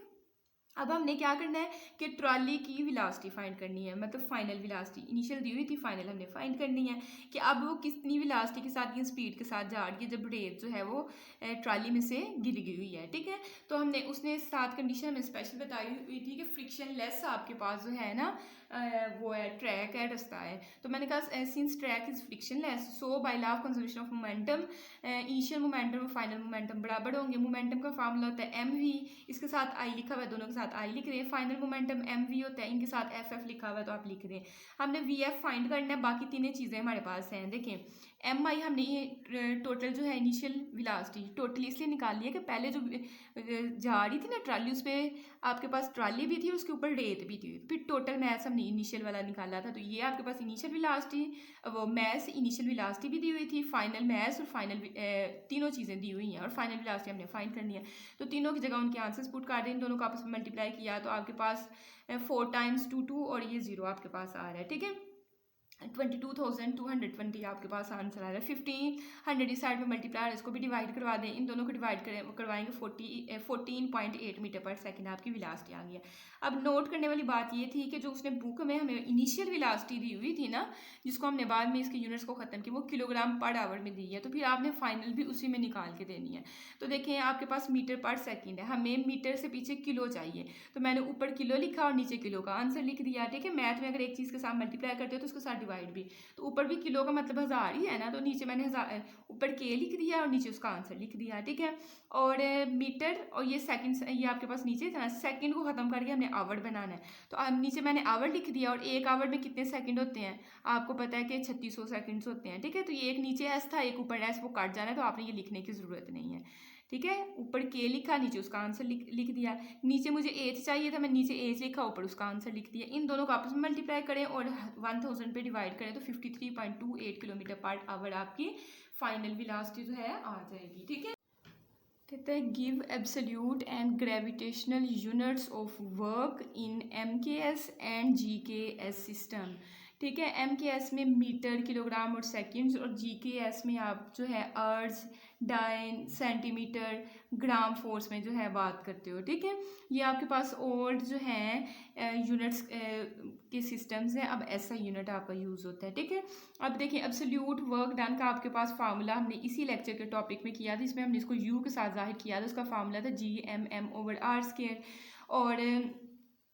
अब हमने क्या करना है कि ट्रॉली की वेलोसिटी फाइंड करनी है, मतलब फाइनल वेलोसिटी इनिशियल दी हुई थी, फाइनल हमने फाइंड करनी है कि अब वो कितनी वेलोसिटी के साथ या स्पीड के साथ जा रही है जब रेत जो है वो ट्रॉली में से गिर गई हुई है। ठीक है, तो हमने उसने साथ कंडीशन हमें स्पेशल बताई हुई थी कि फ्रिक्शन लेस आपके पास जो है ना वो है ट्रैक है, रास्ता है। तो मैंने कहा since track is friction less so by law of conservation of momentum initial momentum और फाइनल मोमेंटम बराबर होंगे। मोमेंटम का फार्मूला होता है mv, इसके साथ आई लिखा हुआ है, दोनों के साथ आई लिख रहे हैं। फाइनल मोमेंटम mv होता है, इनके साथ ff लिखा हुआ है तो आप लिख रहे हैं। हमने vf फाइंड करना है, बाकी तीनों चीज़ें हमारे पास हैं। देखें mi हमने ये टोटल जो है इनिशियल वेलोसिटी टोटल इसलिए निकाल लिया कि पहले जो जा रही थी ना ट्रॉली, उस पर आपके पास ट्रॉली भी थी, उसके ऊपर रेत भी थी, फिर टोटल मैथ हमने इनिशियल वाला निकाला था। तो ये आपके पास इनिशियल वेलोसिटी, वो मैथ इनिशियल वेलोसिटी भी दी हुई थी, फाइनल मैथ और फाइनल तीनों चीज़ें दी हुई हैं और फाइनल वेलोसिटी हमने फाइंड करनी है। तो तीनों की जगह उनके आंसर्स पुट कर दें, इन दोनों को आपस में मल्टीप्लाई किया तो आपके पास 4 × 2 और ये 0 आपके पास आ रहा है। ठीक है, 22,220 आपके पास आंसर आ रहा है। 1500 इस साइड में मल्टीप्लाई, इसको भी डिवाइड करवा दें, इन दोनों को डिवाइड करवाएंगे 14.8 मीटर पर सेकंड आपकी वेलोसिटी आ गई है। अब नोट करने वाली बात ये थी कि जो उसने बुक में हमें इनिशियल वेलोसिटी दी हुई थी ना, जिसको हमने बाद में इसके यूनिट्स को ख़त्म किया, वो किलोग्राम पर आवर में दी है, तो फिर आपने फाइनल भी उसी में निकाल के देनी है। तो देखें आपके पास मीटर पर सेकेंड है, हमें मीटर से पीछे किलो चाहिए, तो मैंने ऊपर किलो लिखा और नीचे किलो का आंसर लिख दिया। ठीक है, मैथ में अगर एक चीज़ के साथ मल्टीप्लाई करते हो तो उसके साथ डिवाइड भी, तो ऊपर भी किलो का मतलब 1000 ही है ना, तो नीचे मैंने 1000 ऊपर के लिख दिया और नीचे उसका आंसर लिख दिया। ठीक है, और मीटर और ये सेकंड, ये आपके पास नीचे था, सेकंड को ख़त्म करके हमने आवर बनाना है, तो नीचे मैंने आवर लिख दिया। और एक आवर में कितने सेकंड होते हैं आपको पता है कि 3600 सेकंड्स होते हैं। ठीक है, तो ये एक नीचे एस था एक ऊपर एस, वो काट जाना है, तो आपने ये लिखने की ज़रूरत नहीं है। ठीक है, ऊपर के लिखा, नीचे उसका आंसर लिख दिया। नीचे मुझे एज चाहिए था, मैं नीचे एज लिखा, ऊपर उसका आंसर लिख दिया। इन दोनों को आपस में मल्टीप्लाई करें और 1000 पे डिवाइड करें तो 53.28 किलोमीटर पर आवर आपकी फाइनल वेलोसिटी जो है आ जाएगी। ठीक है, कहते हैं give absolute and gravitational units of work in MKS and GKS system. ठीक है, MKS में मीटर, किलोग्राम और सेकंड्स, और GKS में आप जो है अर्ज, डाइन, सेंटीमीटर, ग्राम फोर्स में जो है बात करते हो। ठीक है, ये आपके पास और जो हैं यूनिट्स के सिस्टम्स हैं। अब ऐसा यूनिट आपका यूज़ होता है। ठीक है, अब देखिए एब्सोल्यूट वर्क डन का आपके पास फार्मूला हमने इसी लेक्चर के टॉपिक में किया था, इसमें हमने इसको यू के साथ जाहिर किया था, उसका फार्मूला था GMM/r²। और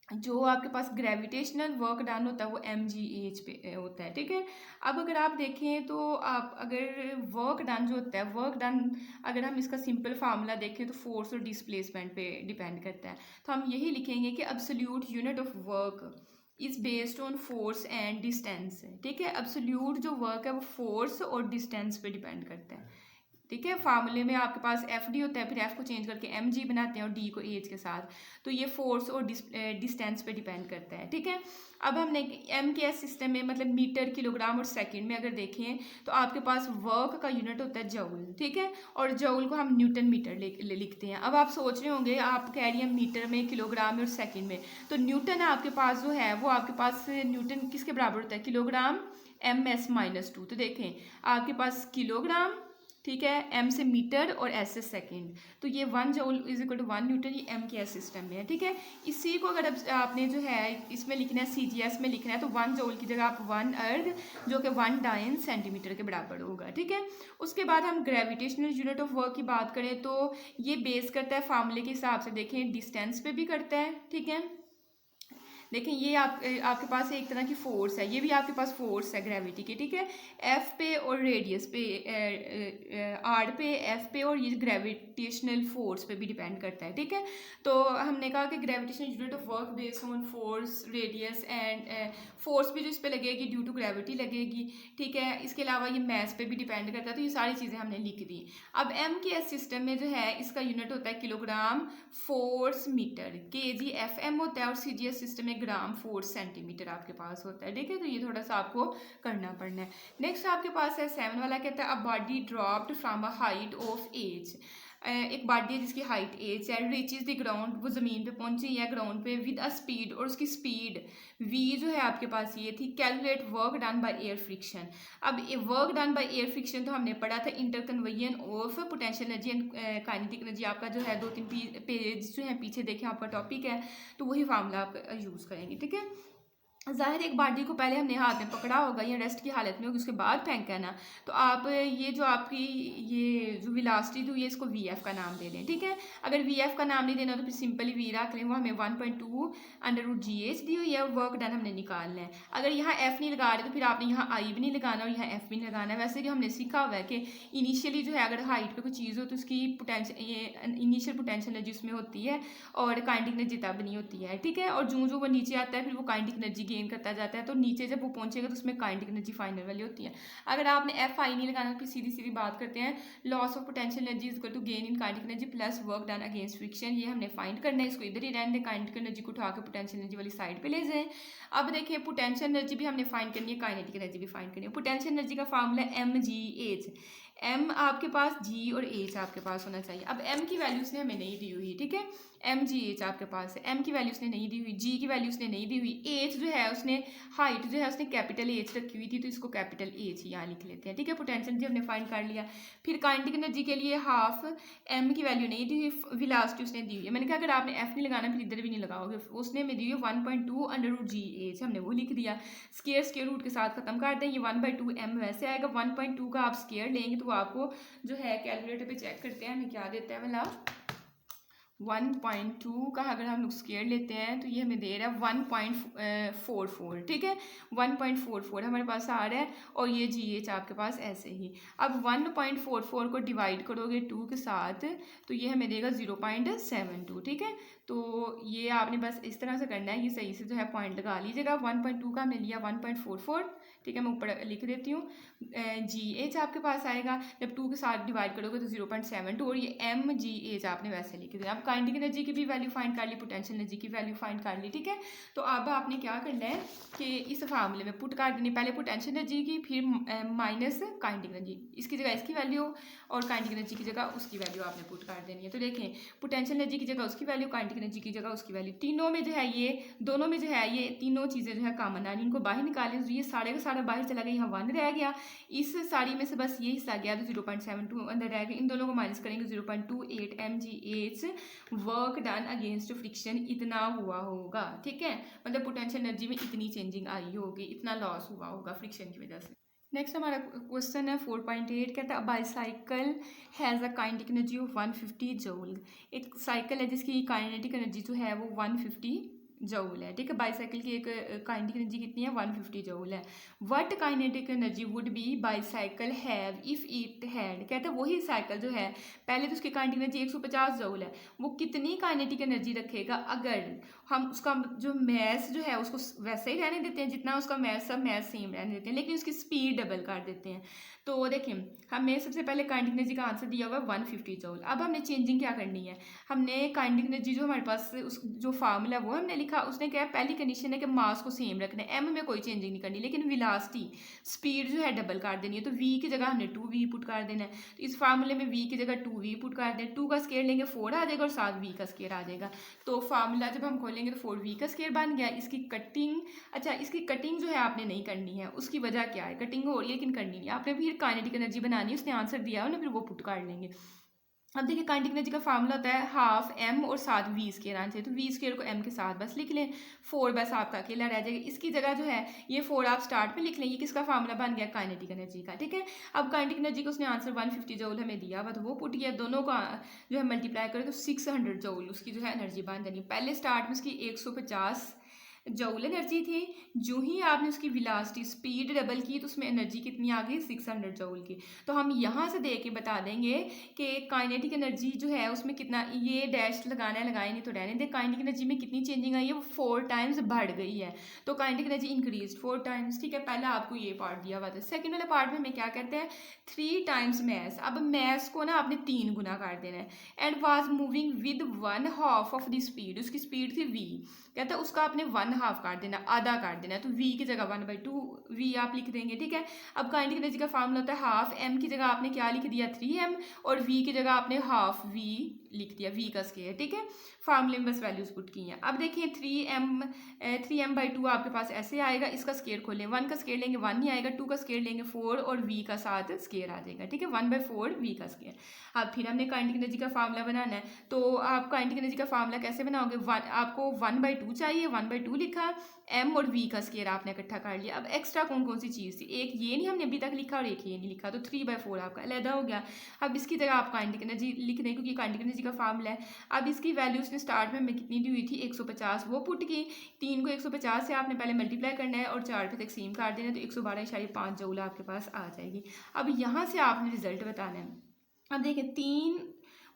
जो आपके पास ग्रेविटेशनल वर्क डन होता है वो mgh पे होता है। ठीक है, अब अगर आप देखें तो आप अगर वर्क डन जो होता है, वर्क डन अगर हम इसका सिंपल फार्मूला देखें तो फोर्स और डिस्प्लेसमेंट पे डिपेंड करता है। तो हम यही लिखेंगे कि absolute unit of work is based on force and distance. ठीक है, एब्सोल्यूट जो वर्क है वो फोर्स और डिस्टेंस पे डिपेंड करता है। ठीक है, फार्मूले में आपके पास FD होता है, फिर F को चेंज करके mg बनाते हैं और D को एज के साथ, तो ये फोर्स और डिस्टेंस पे डिपेंड करता है। ठीक है, अब हमने MKS सिस्टम में मतलब मीटर, किलोग्राम और सेकंड में अगर देखें तो आपके पास वर्क का यूनिट होता है जऊल। ठीक है, और जऊल को हम न्यूटन मीटर लिखते हैं। अब आप सोच रहे होंगे, आप कह रही हैं मीटर में, किलोग्राम में और सेकेंड में, तो न्यूटन आपके पास जो है वो आपके पास न्यूटन किसके बराबर होता है, किलोग्राम MS-2। तो देखें आपके पास किलोग्राम, ठीक है, एम से मीटर और एस से सेकेंड। तो ये 1 joule is equal to 1 newton, ये एम के एस सिस्टम में है। ठीक है, इसी को अगर अब आपने जो है इसमें लिखना है, CGS में लिखना है, तो 1 जूल की जगह आप 1 अर्ग जो कि 1 डायन सेंटीमीटर के बराबर होगा। ठीक है, उसके बाद हम ग्रेविटेशनल यूनिट ऑफ वर्क की बात करें तो ये बेस करता है फार्मूले के हिसाब से, देखें डिस्टेंस पे भी करता है। ठीक है, देखें ये आपके पास एक तरह की फोर्स है, ये भी आपके पास फोर्स है ग्रेविटी की। ठीक है, एफ पे और रेडियस पे, आर पे, एफ पे, और ये ग्रेविटेशनल फोर्स पे भी डिपेंड करता है। ठीक है, तो हमने कहा कि gravitational unit of work based on force, radius and force भी जो इस पे लगेगी ड्यू टू ग्रेविटी लगेगी। ठीक है, इसके अलावा ये मैथ पे भी डिपेंड करता है। तो ये सारी चीज़ें हमने लिख दी। अब एम के एस सिस्टम में जो है इसका यूनिट होता है किलोग्राम फोर्स मीटर, kg/fm होता है, और CGS सिस्टम में ग्राम फोर्स सेंटीमीटर आपके पास होता है। ठीक है, तो ये थोड़ा सा आपको करना पड़ना है। नेक्स्ट आपके पास है 7 वाला, कहता है a body dropped from a height of H. एक बॉडी है जिसकी हाइट एज है, रीचेज द ग्राउंड, वो ज़मीन पे पहुंची है ग्राउंड पे विद अ स्पीड, और उसकी स्पीड v जो है आपके पास ये थी। Calculate work done by air friction. अब work done by air friction तो हमने पढ़ा था, interconversion of potential energy and kinetic energy. आपका जो है 2-3 पेज जो है पीछे देखें आपका टॉपिक है, तो वही फार्मूला आप यूज़ करेंगे। ठीक है, ज़ाहिर एक बॉडी को पहले हमने हाथ में पकड़ा होगा या रेस्ट की हालत में होगी, उसके बाद फेंका है ना, तो आप ये जो आपकी ये जो वेलोसिटी दी हुई है इसको VF का नाम दे दें। ठीक है, अगर VF का नाम नहीं देना तो फिर सिंपली V रख लें। वो हमें 1.2 √GH दी हुई है, वर्क डन हमने निकालना है। अगर यहाँ F नहीं लगा रहे तो फिर आपने यहाँ I भी नहीं लगाना और यहाँ F भी नहीं लगाना है। वैसे कि हमने सीखा हुआ है कि इनिशियली जो है अगर हाइट पर कोई चीज़ हो तो उसकी इनिशियल पोटेंशियल एनर्जी उसमें होती है और काइनेटिक एनर्जी तब नहीं होती है। ठीक है, और जो वो नीचे आता है फिर वो काइनेटिक एनर्जी गेन करता जाता है, तो नीचे जब वो पहुंचेगा तो उसमें काइनेटिक एनर्जी फाइनल वाली होती है। अगर आपने FI नहीं लगाना तो फिर सीधी सीधी बात करते हैं, loss of potential energy is equal to gain in kinetic energy plus work done against friction. ये हमने फाइंड करना है, इसको इधर ही रहने दें, काइनेटिक एनर्जी को उठा के पोटेंशियल एनर्जी वाली साइड पे ले जाएं। अब देखिए पोटेंशियल एनर्जी भी हमने फाइंड करनी है, काइनेटिक एनर्जी भी फाइंड करनी है। पोटेंशियल एनर्जी का फार्मूला है mgh। M आपके पास, G और H आपके पास होना चाहिए। अब M की वैल्यू उसने हमें नहीं दी हुई। ठीक है, mgh आपके पास है, M की वैल्यू उसने नहीं दी हुई, G की वैल्यू उसने नहीं दी हुई, H जो है उसने हाइट जो है उसने कैपिटल H रखी हुई थी, तो इसको कैपिटल H ही यहाँ लिख लेते हैं। ठीक है, पोटेंशियल एनर्जी हमने फाइंड कर लिया। फिर काइनेटिक एनर्जी के लिए हाफ, M की वैल्यू नहीं दी हुई, वेलोसिटी उसने दी हुई है। मैंने कहा अगर आपने F नहीं लगाना फिर इधर भी नहीं लगाओगे, उसने हमें दी हुई 1.2 √GH, हमने वो लिख दिया। स्केयर रूट के साथ खत्म कर दें, ये 1/2 M वैसे आएगा, 1.2 का आप स्केयर लेंगे तो आपको जो है कैलकुलेटर पे चेक करते हैं हमें क्या देता है वाला। 1.2 का अगर हम लोग स्केयर लेते हैं तो ये हमें दे रहा है 1.44। ठीक है, 1.44 हमारे पास आ रहा है, और ये GH आपके पास ऐसे ही। अब 1.44 को डिवाइड करोगे 2 के साथ तो ये हमें देगा 0.72। ठीक है, तो ये आपने बस इस तरह से करना है, ये सही से जो है पॉइंट लगा लीजिएगा। 1.2 का हमने लिया 1.44। ठीक है, मैं ऊपर लिख देती हूँ, GH आपके पास आएगा, जब 2 के साथ डिवाइड करोगे तो 0.72, और ये mgh आपने वैसे लिख दिया। अब काइनेटिक एनर्जी की भी वैल्यू फाइंड कर ली, पोटेंशियल एनर्जी की वैल्यू फाइंड कर ली। ठीक है, तो अब आपने क्या करना है कि इस फार्मूले में पुट कर देनी, पहले पोटेंशियल एनर्जी की, फिर माइनस काइनेटिक एनर्जी, इसकी जगह इसकी वैल्यू और काइनेटिक एनर्जी की जगह उसकी वैल्यू आपने पुट कर देनी है। तो देखें पोटेंशियल एनर्जी की जगह उसकी वैल्यू, काइनेटिक एनर्जी की जगह उसकी वैल्यू, तीनों में जो है ये दोनों में जो है ये तीनों चीज़ें जो है कॉमन आ रही, इनको बाहर निकालें तो ये सारे का सारा बाहर चला गया, यहाँ 1 रह गया, इस साड़ी में से बस ये हिस्सा गया तो 0.72 अंदर रह गया। इन दोनों को माइनस करेंगे 0.28 mgh work done against friction इतना हुआ होगा। ठीक है, मतलब पोटेंशियल एनर्जी में इतनी चेंजिंग आई होगी, इतना लॉस हुआ होगा फ्रिक्शन की वजह से। नेक्स्ट हमारा क्वेश्चन है 4.8, कहता है bicycle has a kinetic energy of 150 joule. एक साइकिल है जिसकी काइनेटिक एनर्जी जो है वो 150 जूल है। ठीक है, बाईसाइकिल की एक काइनेटिक एनर्जी कितनी है, 150 जूल है। What kinetic energy would be bicycle have if it had, कहता है वही साइकिल जो है पहले तो उसकी काइनेटिक एनर्जी 150 जूल है, वो कितनी काइनेटिक एनर्जी रखेगा अगर हम उसका जो मैस जो है उसको वैसे ही रहने देते हैं जितना उसका मैस, सब मैस सेम रहने देते हैं, लेकिन उसकी स्पीड डबल कर देते हैं। तो देखिए हमने सबसे पहले काइनेटिक एनर्जी का आंसर दिया हुआ है 150 जूल। अब हमने चेंजिंग क्या करनी है, हमने काइनेटिक एनर्जी जो हमारे पास उस जो फार्मूला वो हमने लिखा, उसने क्या है, पहली कंडीशन है कि मास को सेम रखना है, एम में कोई चेंजिंग नहीं करनी, लेकिन वेलोसिटी स्पीड जो है डबल कर देनी है, तो वी की जगह हमने 2v पुट कर देना है। तो इस फार्मूले में वी की जगह 2v पुट कर दें, 2 का स्केयर लेंगे 4 आ जाएगा और साथ v का स्केयर आ जाएगा। तो फार्मूला जब हम खोलेंगे तो 4v का स्केयर बन गया। इसकी कटिंग, अच्छा इसकी कटिंग जो है आपने नहीं करनी है, उसकी वजह क्या है, कटिंग हो रही है लेकिन करनी नहीं, आपने फिर काइनेटिक एनर्जी बनानी है, उसने आंसर दिया है ना, फिर वो पुट कर लेंगे। अब देखिए काइनेटिक एनर्जी का फार्मूला होता है हाफ एम और साथ वी स्केयर आना चाहिए, तो वी स्केयर को एम के साथ बस लिख लें, 4 बस आपका अकेला रह जाएगा। इसकी जगह जो है ये 4 आप स्टार्ट में लिख लें, ये किसका फार्मूला बन गया, काइनेटिक एनर्जी का, ठीक है। अब काइनेटिक एनर्जी को उसने आंसर 150 जूल हमें दिया हुआ, तो वो पुट किया, दोनों का जो है मल्टीप्लाई करें तो 600 जूल उसकी जो है एनर्जी बन जानी है। पहले स्टार्ट में उसकी 150 जूल एनर्जी थी, जो ही आपने उसकी वेलोसिटी स्पीड डबल की तो उसमें एनर्जी कितनी आ गई, 600 जूल की। तो हम यहाँ से देख के बता देंगे कि काइनेटिक एनर्जी जो है उसमें कितना, ये डैश लगाना है, लगाए नहीं तो रहने दें, काइनेटिक एनर्जी में कितनी चेंजिंग आई है, वो 4 टाइम्स बढ़ गई है। तो काइनेटिक एनर्जी इंक्रीज 4 टाइम्स, ठीक है। पहला आपको ये पार्ट दिया हुआ था। सेकेंड वाले पार्ट में हमें क्या कहते हैं, 3 टाइम्स मैस। अब मैस को ना आपने 3 गुना कर देना है। And was moving with 1/2 of the speed, उसकी स्पीड थी v, कहता है उसका आपने 1/2 कर देना, आधा कर देना है, तो v की जगह 1/2 v आप लिख देंगे, ठीक है। अब काइनेटिक एनर्जी का फार्मूला होता है हाफ m की जगह आपने क्या लिख दिया 3m, और v की जगह आपने हाफ v लिख दिया, v का स्केयर, ठीक है। फार्मूले में बस वैल्यूज पुट की हैं। अब देखिए 3m/2 आपके पास ऐसे आएगा, इसका स्केयर खोलें, 1 का स्केयर लेंगे 1 नहीं आएगा, 2 का स्केयर लेंगे 4 और v का साथ स्केयर आ जाएगा, ठीक है, 1/4 v का स्केयर। अब फिर हमने काइनेटिक एनर्जी का फार्मूला बनाना है, तो आप काइनेटिक एनर्जी का फार्मूला कैसे बनाओगे, आपको 1/2 चाहिए, 1/2 लिखा, m और v का स्केयर आपने इकट्ठा कर लिया। अब एक्स्ट्रा कौन कौन सी चीज़ थी, एक ये नहीं हमने अभी तक लिखा और एक ये नहीं लिखा, तो 3/4 आपका अलहदा हो गया। अब इसकी जगह आप काइनेटिक एनर्जी लिख दें क्योंकि काइनेटिक एनर्जी का फार्मूला है। अब इसकी वैल्यू उसने स्टार्ट में कितनी दी हुई थी, 150, वो पुट की, 3 को 150 से आपने पहले मल्टीप्लाई करना है और 4 पे तकसीम कर देना है, तो 112.5 जूल आपके पास आ जाएगी। अब यहाँ से आपने रिजल्ट बताना है। अब देखिए 3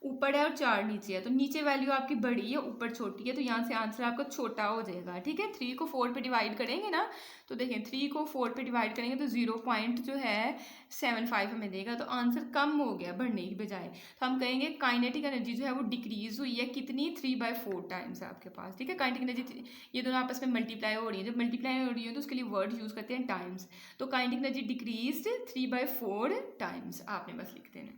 ऊपर है और 4 नीचे है, तो नीचे वैल्यू आपकी बड़ी है, ऊपर छोटी है, तो यहाँ से आंसर आपका छोटा हो जाएगा, ठीक है। 3 को 4 पे डिवाइड करेंगे ना, तो देखें 3 को 4 पे डिवाइड करेंगे तो 0.75 हमें देगा, तो आंसर कम हो गया बढ़ने की बजाय। तो हम कहेंगे काइनेटिक एनर्जी जो है वो डिक्रीज हुई है, कितनी, 3/4 टाइम्स आपके पास, ठीक है। काइनेटिक एनर्जी ये दोनों आपस में मल्टीप्लाई हो रही है, जब मल्टीप्लाई हो रही है तो उसके लिए वर्ड यूज़ करते हैं टाइम्स, तो काइनेटिक एनर्जी डिक्रीज 3/4 टाइम्स, आपने बस लिख देना।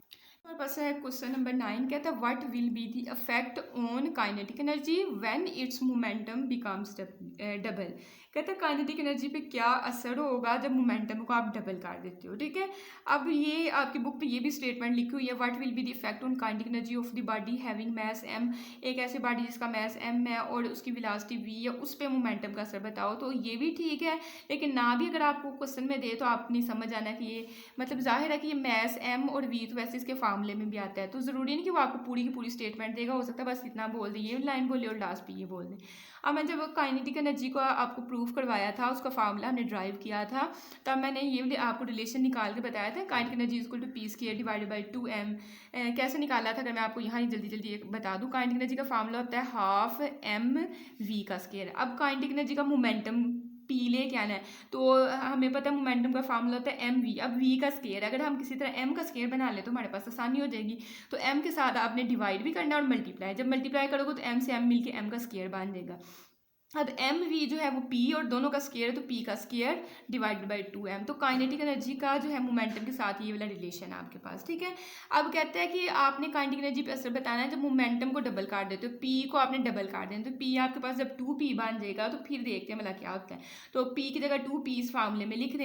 हमारे पास है क्वेश्चन नंबर 9, कहता है what will be the effect on kinetic energy when it's momentum becomes double. कहता है काइनेटिक एनर्जी पे क्या असर होगा जब मोमेंटम को आप डबल कर देते हो, ठीक है। अब ये आपकी बुक पे ये भी स्टेटमेंट लिखी हुई है, what will be the effect on kinetic energy of the body having mass m, एक ऐसी बॉडी जिसका मैस m है और उसकी वेलोसिटी v है, उस पर मोमेंटम का असर बताओ। तो ये भी ठीक है, लेकिन ना भी अगर आपको क्वेश्चन में दे तो आप नहीं समझ आना कि ये मतलब जाहिर है कि ये मैस m और v तो वैसे इसके फार्मूले में भी आता है, तो ज़रूरी नहीं कि वो आपको पूरी की पूरी स्टेटमेंट देगा, हो सकता है बस इतना बोल दे, ये लाइन बोले और लास्ट पे ये बोल दे। अब मैं जब काइनेटिक एनर्जी को आपको प्रूफ करवाया था, उसका फार्मूला हमने ड्राइव किया था, तब मैंने ये आपको रिलेशन निकाल के बताया था, kinetic energy equal to P square divided by 2m। कैसे निकाला था अगर मैं आपको यहाँ ही जल्दी जल्दी बता दूँ, काइनेटिक एनर्जी का फार्मूला होता है हाफ mv का स्क्वायर। अब काइनेटिक एनर्जी का मोमेंटम पी ले क्या है, तो हमें पता है मोमेंटम का फार्मूला होता है mv। अब v का स्केयर, अगर हम किसी तरह m का स्केयर बना ले तो हमारे पास आसानी हो जाएगी, तो m के साथ आपने डिवाइड भी करना है और मल्टीप्लाई, जब मल्टीप्लाई करोगे तो m से m मिलके m का स्केयर बन जाएगा। अब एम वी जो है वो पी और दोनों का स्केयर है, तो पी का स्केयर डिवाइडेड बाई 2m। तो काइनेटिक एनर्जी का जो है मोमेंटम के साथ ये वाला रिलेशन है आपके पास, ठीक है। अब कहते हैं कि आपने काइनेटिक एनर्जी पे असर बताना है जब मोमेंटम को डबल कर देते हो, पी को आपने डबल कर देना, तो पी आपके पास जब 2p बन जाएगा तो फिर देखते हैं मतलब क्या होता है। तो पी की जगह 2p इस फार्मूले में लिख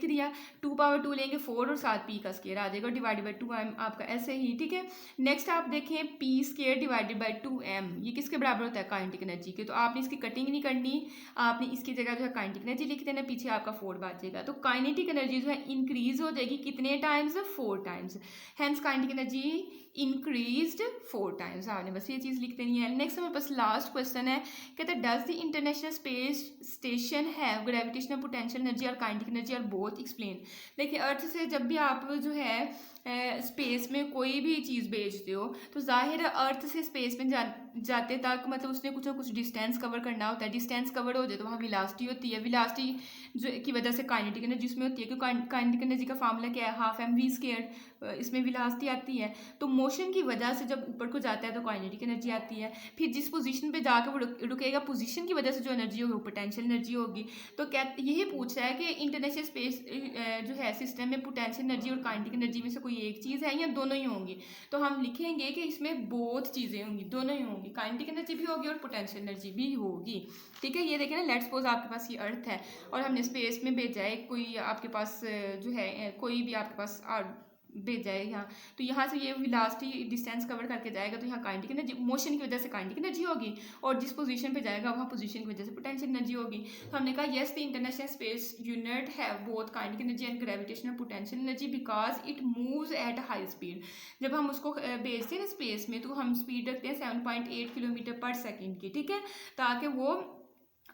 दिया, 2/2 लेंगे 4 और साथ पी का स्केयर आ जाएगा, डिवाइडेड बाई 2m आपका ऐसे ही, ठीक है। नेक्स्ट आप देखें P square divided by 2m, ये किसके बराबर होता है, काइनेटिक एनर्जी के। तो आपने इसकी कटिंग नहीं करनी, आपने इसकी जगह जो है काइनेटिक एनर्जी लिख देना, पीछे आपका 4 बचेगा, तो काइनेटिक एनर्जी जो है इंक्रीज हो जाएगी कितने times, 4 times, hence kinetic energy increased 4 times, आपने बस ये चीज़ लिख देनी है। नेक्स्ट हमारे पास लास्ट क्वेश्चन है, कहते हैं does the international space station have gravitational potential energy और काइनेटिक एनर्जी और बोथ एक्सप्लेन। देखिए अर्थ से जब भी आप जो है स्पेस में कोई भी चीज़ भेजते हो तो जाहिर है अर्थ से स्पेस में जाते तक मतलब उसने कुछ ना कुछ डिस्टेंस कवर करना होता है, डिस्टेंस कवर हो जाए तो वहाँ वेलोसिटी होती है, वेलोसिटी जो की वजह से काइनेटिक एनर्जी उसमें होती है, क्योंकि काइनेटिक एनर्जी का फार्मूला क्या है, हाफ mv स्क्वायर, इसमें वेलोसिटी आती है। तो मोशन की वजह से जब ऊपर को जाता है तो काइनेटिक एनर्जी आती है। फिर जिस पोजीशन पे जाकर वो रुकेगा, पोजीशन की वजह से जो एनर्जी होगी वो पोटेंशियल एनर्जी होगी। तो क्या यही पूछ रहा है कि इंटरनेशनल स्पेस जो है सिस्टम में पोटेंशियल एनर्जी और काइनेटिक एनर्जी में से कोई एक चीज़ है या दोनों ही होंगी। तो हम लिखेंगे कि इसमें बहुत चीज़ें होंगी, दोनों ही होंगी, काइनेटिक एनर्जी भी होगी और पोटेंशियल एनर्जी भी होगी। ठीक है, ये देखें ना, लेट्स सपोज आपके पास ये अर्थ है और हमने स्पेस में भेजा है, कोई आपके पास जो है कोई भी आपके पास भेजा है यहाँ, तो यहाँ से ये वेलोसिटी डिस्टेंस कवर करके जाएगा, तो यहाँ काइनेटिक एनर्जी, मोशन की वजह से काइनेटिक एनर्जी होगी और जिस पोजीशन पे जाएगा वहाँ पोजीशन की वजह से पोटेंशियल एनर्जी होगी। तो हमने कहा yes the international space unit have both kinetic energy and gravitational potential energy because it moves at high speed. जब हम उसको भेजते हैं ना स्पेस में, तो हम स्पीड रखते हैं 7.8 किलोमीटर पर सेकेंड की, ठीक है, ताकि वो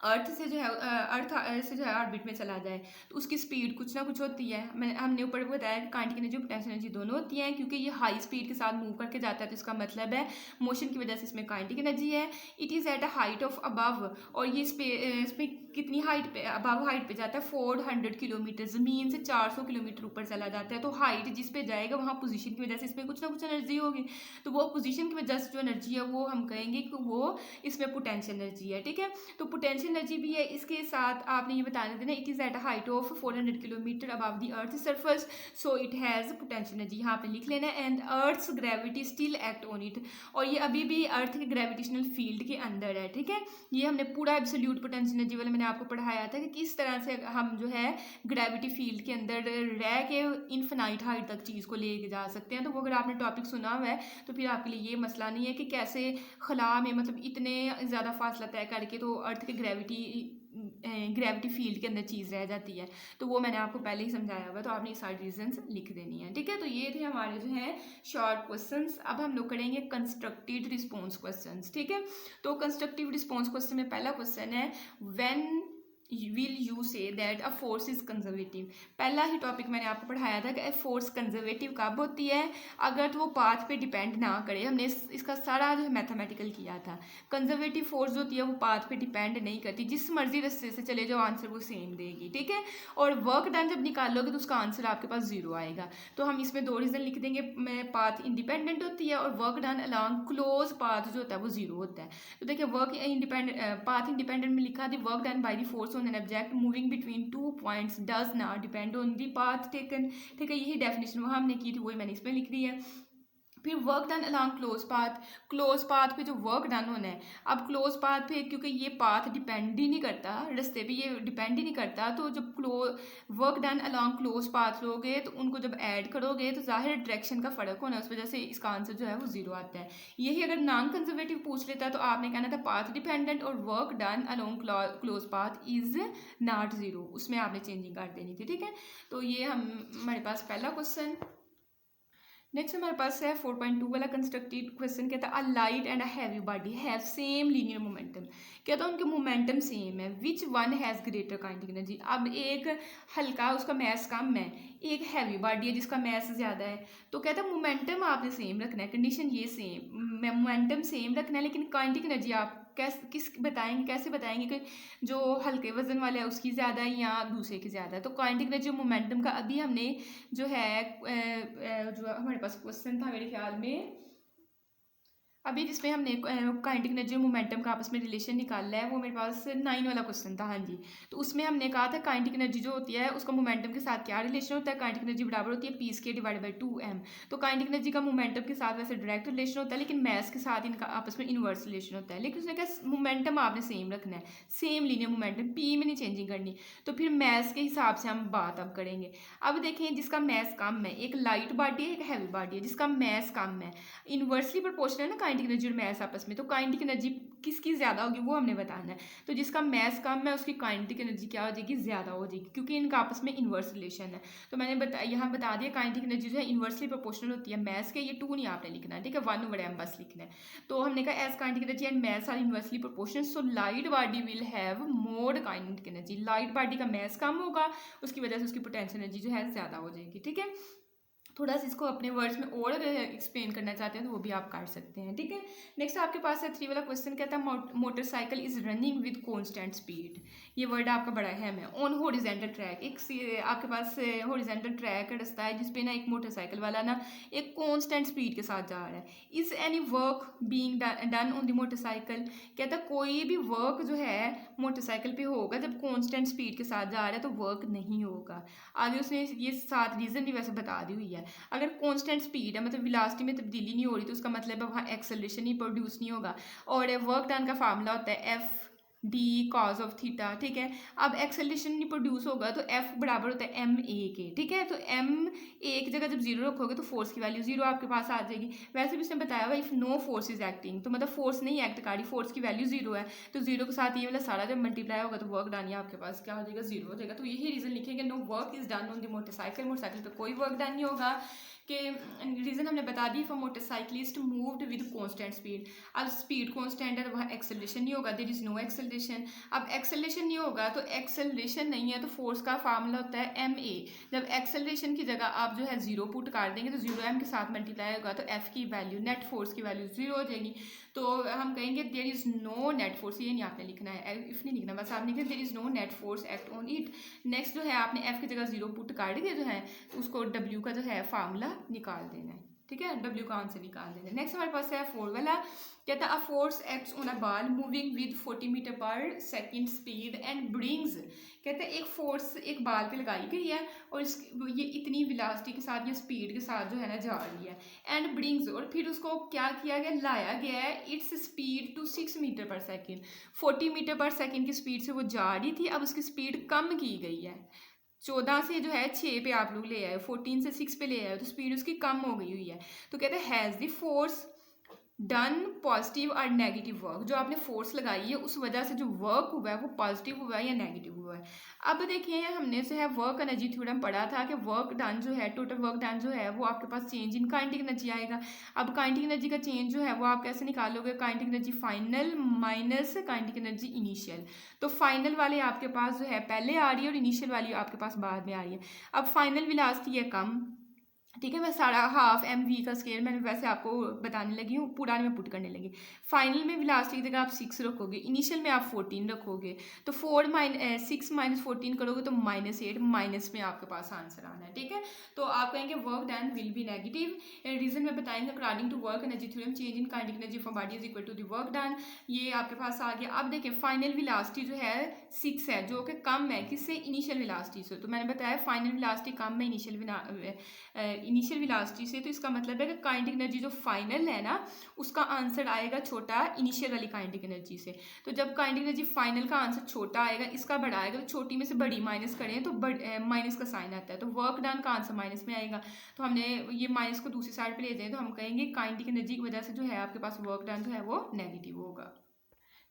अर्थ से जो है ऑर्बिट में चला जाए। तो उसकी स्पीड कुछ ना कुछ होती है। हमने ऊपर बताया कि काइनेटिक एनर्जी पोटेंशियल एनर्जी दोनों होती हैं, क्योंकि ये हाई स्पीड के साथ मूव करके जाता है, तो इसका मतलब है मोशन की वजह से इसमें काइनेटिक एनर्जी है। It is at a height of above, और ये इसमें कितनी हाइट पे, अबव हाइट पे जाता है 400 किलोमीटर, ज़मीन से 400 किलोमीटर ऊपर चला जाता है। तो हाइट जिस पे जाएगा वहाँ पोजीशन की वजह से इसमें कुछ ना कुछ एनर्जी होगी, तो वो पोजीशन की वजह से जो एनर्जी है वो हम कहेंगे कि वो इसमें पोटेंशियल एनर्जी है। ठीक है, तो पोटेंशियल एनर्जी भी है। इसके साथ आपने ये बता देना, it is at a height of 400 kilometre above the earth surface, so it has potential energy, यहाँ पे लिख लेना। And earth's gravity still act on it, और ये अभी भी अर्थ के ग्रेविटेशनल फील्ड के अंदर है। ठीक है, ये हमने पूरा एब्सोल्यूट पोटेंशियल एनर्जी वाला मैंने आपको पढ़ाया था कि किस तरह से हम जो है ग्रेविटी फील्ड के अंदर रह के इनफिनाइट हाइट तक चीज़ को लेके जा सकते हैं। तो वो अगर आपने टॉपिक सुना हुआ है तो फिर आपके लिए ये मसला नहीं है कि कैसे खला में मतलब इतने ज़्यादा फासला तय करके तो अर्थ के ग्रेविटी फील्ड के अंदर चीज़ रह जाती है। तो वो मैंने आपको पहले ही समझाया हुआ, तो आपने ये सारी रीजंस लिख देनी है। ठीक है, तो ये थे हमारे जो है शॉर्ट क्वेश्चंस। अब हम लोग करेंगे कंस्ट्रक्टेड रिस्पॉन्स क्वेश्चंस। ठीक है, तो कंस्ट्रक्टिव रिस्पॉन्स क्वेश्चन में पहला क्वेश्चन है, when will you say that a force is conservative. पहला ही टॉपिक मैंने आपको पढ़ाया था कि फोर्स कंजर्वेटिव कब होती है, अगर तो वो पाथ पे डिपेंड ना करे। हमने इसका सारा जो है मैथमेटिकल किया था। कंजर्वेटिव फोर्स जो होती है वो पाथ पे डिपेंड नहीं करती, जिस मर्जी रास्ते से चले जाओ आंसर वो सेम देगी। ठीक है, और वर्क डन जब निकालोगे तो उसका आंसर आपके पास जीरो आएगा। तो हम इसमें दो रीज़न लिख देंगे, पाथ इंडिपेंडेंट होती है और work done along close path जो होता है वो जीरो होता है। तो देखिए वर्क इंडिपेंडेंट, पाथ इंडिपेंडेंट में लिखा the work done by the force on an object moving between two points does not depend on the path taken। ठीक है, यही डेफिनेशन वहाँ हमने की थी, वही मैंने इसमें लिख दी है। फिर work done along close path पे जो वर्क डन होना है, अब क्लोज पाथ पे क्योंकि ये पाथ डिपेंड ही नहीं करता, रास्ते पे ये डिपेंड ही नहीं करता, तो जब work done along close path लोगे तो उनको जब ऐड करोगे तो जाहिर डायरेक्शन का फ़र्क होना है, उस वजह से इसका आंसर जो है वो जीरो आता है। यही अगर नॉन कंजर्वेटिव पूछ लेता तो आपने कहना था पाथ डिपेंडेंट और work done along close path is not zero, उसमें आपने चेंजिंग कर देनी थी। ठीक है, तो ये हमारे पास पहला क्वेश्चन। नेक्स्ट हमारे पास है 4.2 वाला कंस्ट्रक्टेड क्वेश्चन, कहता है a light and a heavy body have same linear momentum. कहता है उनके मोमेंटम सेम है, which one has greater kinetic energy. अब एक हल्का उसका मैस कम है, एक हैवी बॉडी है जिसका मैस ज़्यादा है, तो कहता है मोमेंटम आपने सेम रखना है, कंडीशन ये सेम, मोमेंटम सेम रखना है, लेकिन काइनेटिक एनर्जी आप कैसे बताएंगे कि जो हल्के वजन वाला है उसकी ज़्यादा है या दूसरे की ज़्यादा है। तो काइनेटिक एनर्जी मोमेंटम का अभी हमने जो है जो हमारे पास क्वेश्चन था मेरे ख्याल में, अभी जिसमें हमने काइनेटिक एनर्जी और मोमेंटम का आपस में रिलेशन निकाला है वो मेरे पास 9 वाला क्वेश्चन था। हाँ जी, तो उसमें हमने कहा था काइनेटिक एनर्जी जो होती है उसका मोमेंटम के साथ क्या रिलेशन होता है, काइनेटिक एनर्जी बराबर होती है p² डिवाइड बाई 2m। तो काइनेटिक एनर्जी का मोमेंटम के साथ वैसे डायरेक्ट रिलेशन होता है, लेकिन मैस के साथ इनका आपस में इन्वर्स रिलेशन होता है। लेकिन उसने कहा मोमेंटम आपने सेम रखना है, सेम लीनियर मोमेंटम, p में नहीं चेंजिंग करनी। तो फिर मैस के हिसाब से हम बात अब करेंगे। अब देखें जिसका मैस कम है, एक लाइट बॉडी है एक हैवी बॉडी है, जिसका मैस कम है, इन्वर्सली प्रोपोर्शनल है ना काइनेटिक एनर्जी और मैस आपस में, तो काइनेटिक एनर्जी किसकी ज़्यादा होगी वो हमने बताना है। तो जिसका मैस कम है उसकी काइनेटिक एनर्जी क्या हो जाएगी, ज़्यादा हो जाएगी, क्योंकि इनका आपस में इन्वर्स रिलेशन है। तो मैंने यहाँ बता दिया काइनेटिक एनर्जी जो है इन्वर्सली प्रोपोर्शनल होती है मैस के, ये 2 नहीं आपने लिखना है। ठीक है, 1/m बस लिखना है। तो हमने कहा as kinetic energy and mass are inversely proportional, so light body will have more kinetic energy. Light body का मैस कम होगा, उसकी वजह से उसकी पोटेंशियल एनर्जी जो है ज़्यादा हो जाएगी। ठीक है, थोड़ा सा इसको अपने वर्ड्स में और अगर एक्सप्लेन करना चाहते हैं तो वो भी आप कर सकते हैं, ठीक है। नेक्स्ट आपके पास है 3 वाला क्वेश्चन, कहता है motorcycle is running with constant speed. ये वर्ड आपका बड़ा अहम है। ऑन हॉरिजॉन्टल ट्रैक, एक आपके पास हॉरिजॉन्टल ट्रैक का रास्ता है जिसपे ना एक मोटरसाइकिल वाला ना एक कांस्टेंट स्पीड के साथ जा रहा है। Is any work being done on the motorcycle, कहता है कोई भी वर्क जो है मोटरसाइकिल पे होगा जब कांस्टेंट स्पीड के साथ जा रहा है तो वर्क नहीं होगा। आगे उसने ये 7 रीजन भी वैसे बता दी हुई है। अगर कांस्टेंट स्पीड है मतलब वेलोसिटी में तब्दीली नहीं हो रही तो उसका मतलब है वहाँ एक्सेलरेशन ही प्रोड्यूस नहीं होगा। और वर्क डन का फार्मूला होता है F D cause of theta, ठीक है। अब एक्सेलरेशन नहीं प्रोड्यूस होगा तो एफ बराबर होता है एम ए के, ठीक है। तो एम ए की जगह जब जीरो रखोगे तो फोर्स की वैल्यू जीरो आपके पास आ जाएगी। वैसे भी उसने बताया हुआ if no force is acting, तो मतलब फोर्स नहीं एक्ट कर रही, फोर्स की वैल्यू जीरो है, तो जीरो के साथ ये वाला सारा जब मल्टीप्लाई होगा तो वर्क डन आपके पास क्या हो जाएगा, जीरो हो जाएगा। तो यही रीजन लिखेंगे no work is done on the motorcycle, motorcycle पर कोई वर्क डन नहीं होगा। कि रीज़न हमने बता दी for motorcyclist moved with constant speed. अब स्पीड कांस्टेंट है तो वहाँ एक्सेलरेशन नहीं होगा, देयर इज नो एक्सेलरेशन। अब एक्सेलरेशन नहीं होगा तो एक्सेलरेशन नहीं है तो फोर्स का फार्मूला होता है एम ए। जब एक्सेलरेशन की जगह आप जो है जीरो पुट कर देंगे तो जीरो एम के साथ मल्टीप्लाई होगा तो एफ की वैल्यू नेट फोर्स की वैल्यू जीरो हो जाएगी। तो हम कहेंगे there is no net force, ये नहीं आपने लिखना है, इफ नहीं लिखना, बस आपने लिखना there is no net force act on it. Next जो है आपने एफ की जगह जीरो पुट कर दिया जो है तो उसको डब्ल्यू का जो है फार्मूला निकाल देना है, ठीक है। डब्ल्यू का आंसर निकाल देना है। नेक्स्ट हमारे पास है 4 वाला, कहता है a force acts on a ball moving with 40 metre per second speed and brings, कहते हैं एक फोर्स एक बाल पे लगाई गई है और ये इतनी वेलोसिटी के साथ या स्पीड के साथ जो है ना जा रही है, एंड ब्रिंग्स, और फिर उसको क्या किया गया, लाया गया है इट्स स्पीड टू 6 मीटर पर सेकेंड। 40 मीटर पर सेकेंड की स्पीड से वो जा रही थी, अब उसकी स्पीड कम की गई है, 14 से जो है 6 पे आप लोग ले आए, 14 से 6 पे ले आए तो स्पीड उसकी कम हो गई हुई है। तो कहते हैं has the force done positive और नेगेटिव वर्क, जो आपने फोर्स लगाई है उस वजह से जो वर्क हुआ है वो पॉजिटिव हुआ है या नेगेटिव हुआ है। अब देखिए हमने जो है वर्क एनर्जी थ्योरम पढ़ा था कि वर्क डन जो है, टोटल वर्क डन जो है वो आपके पास चेंज इन काइनेटिक एनर्जी आएगा। अब काइनेटिक एनर्जी का चेंज जो है वो आप कैसे निकालोगे, kinetic energy final minus kinetic energy initial. तो फाइनल वाले आपके पास जो है पहले आ रही है और इनिशियल वाली आपके पास बाद में आ रही है। अब फाइनल वेलोसिटी है कम, ठीक है, मैं सारा हाफ एम वी का स्केल मैंने वैसे आपको बताने लगी हूँ, पूरा में पुट करने लगी। फाइनल में वेलोसिटी की जगह आप 6 रखोगे, इनिशियल में आप 14 रखोगे, तो 6 माइनस 14 करोगे तो -8, माइनस में आपके पास आंसर आना है, ठीक है। तो आप कहेंगे work done will be negative, reason में बताएंगे according to work energy theorem change in kinetic energy for body is equal to the work done, ये आपके पास आ गया। अब देखिए फाइनल वेलोसिटी जो है 6 है जो कि कम है किससे, इनिशियल वेलोसिटी से। तो मैंने बताया फाइनल वेलोसिटी कम है इनिशियल वेलोसिटी से, तो इसका मतलब है कि काइनेटिक एनर्जी जो फाइनल है ना उसका आंसर आएगा छोटा इनिशियल वाली काइनेटिक एनर्जी से। तो जब काइनेटिक एनर्जी फाइनल का आंसर छोटा आएगा, इसका बड़ा आएगा, तो छोटी में से बड़ी माइनस करें तो माइनस का साइन आता है, तो वर्क डन का आंसर माइनस में आएगा। तो हमने ये माइनस को दूसरी साइड पर ले जाए तो हम कहेंगे काइनेटिक एनर्जी की वजह से जो है आपके पास वर्क डन जो है वो नेगेटिव होगा।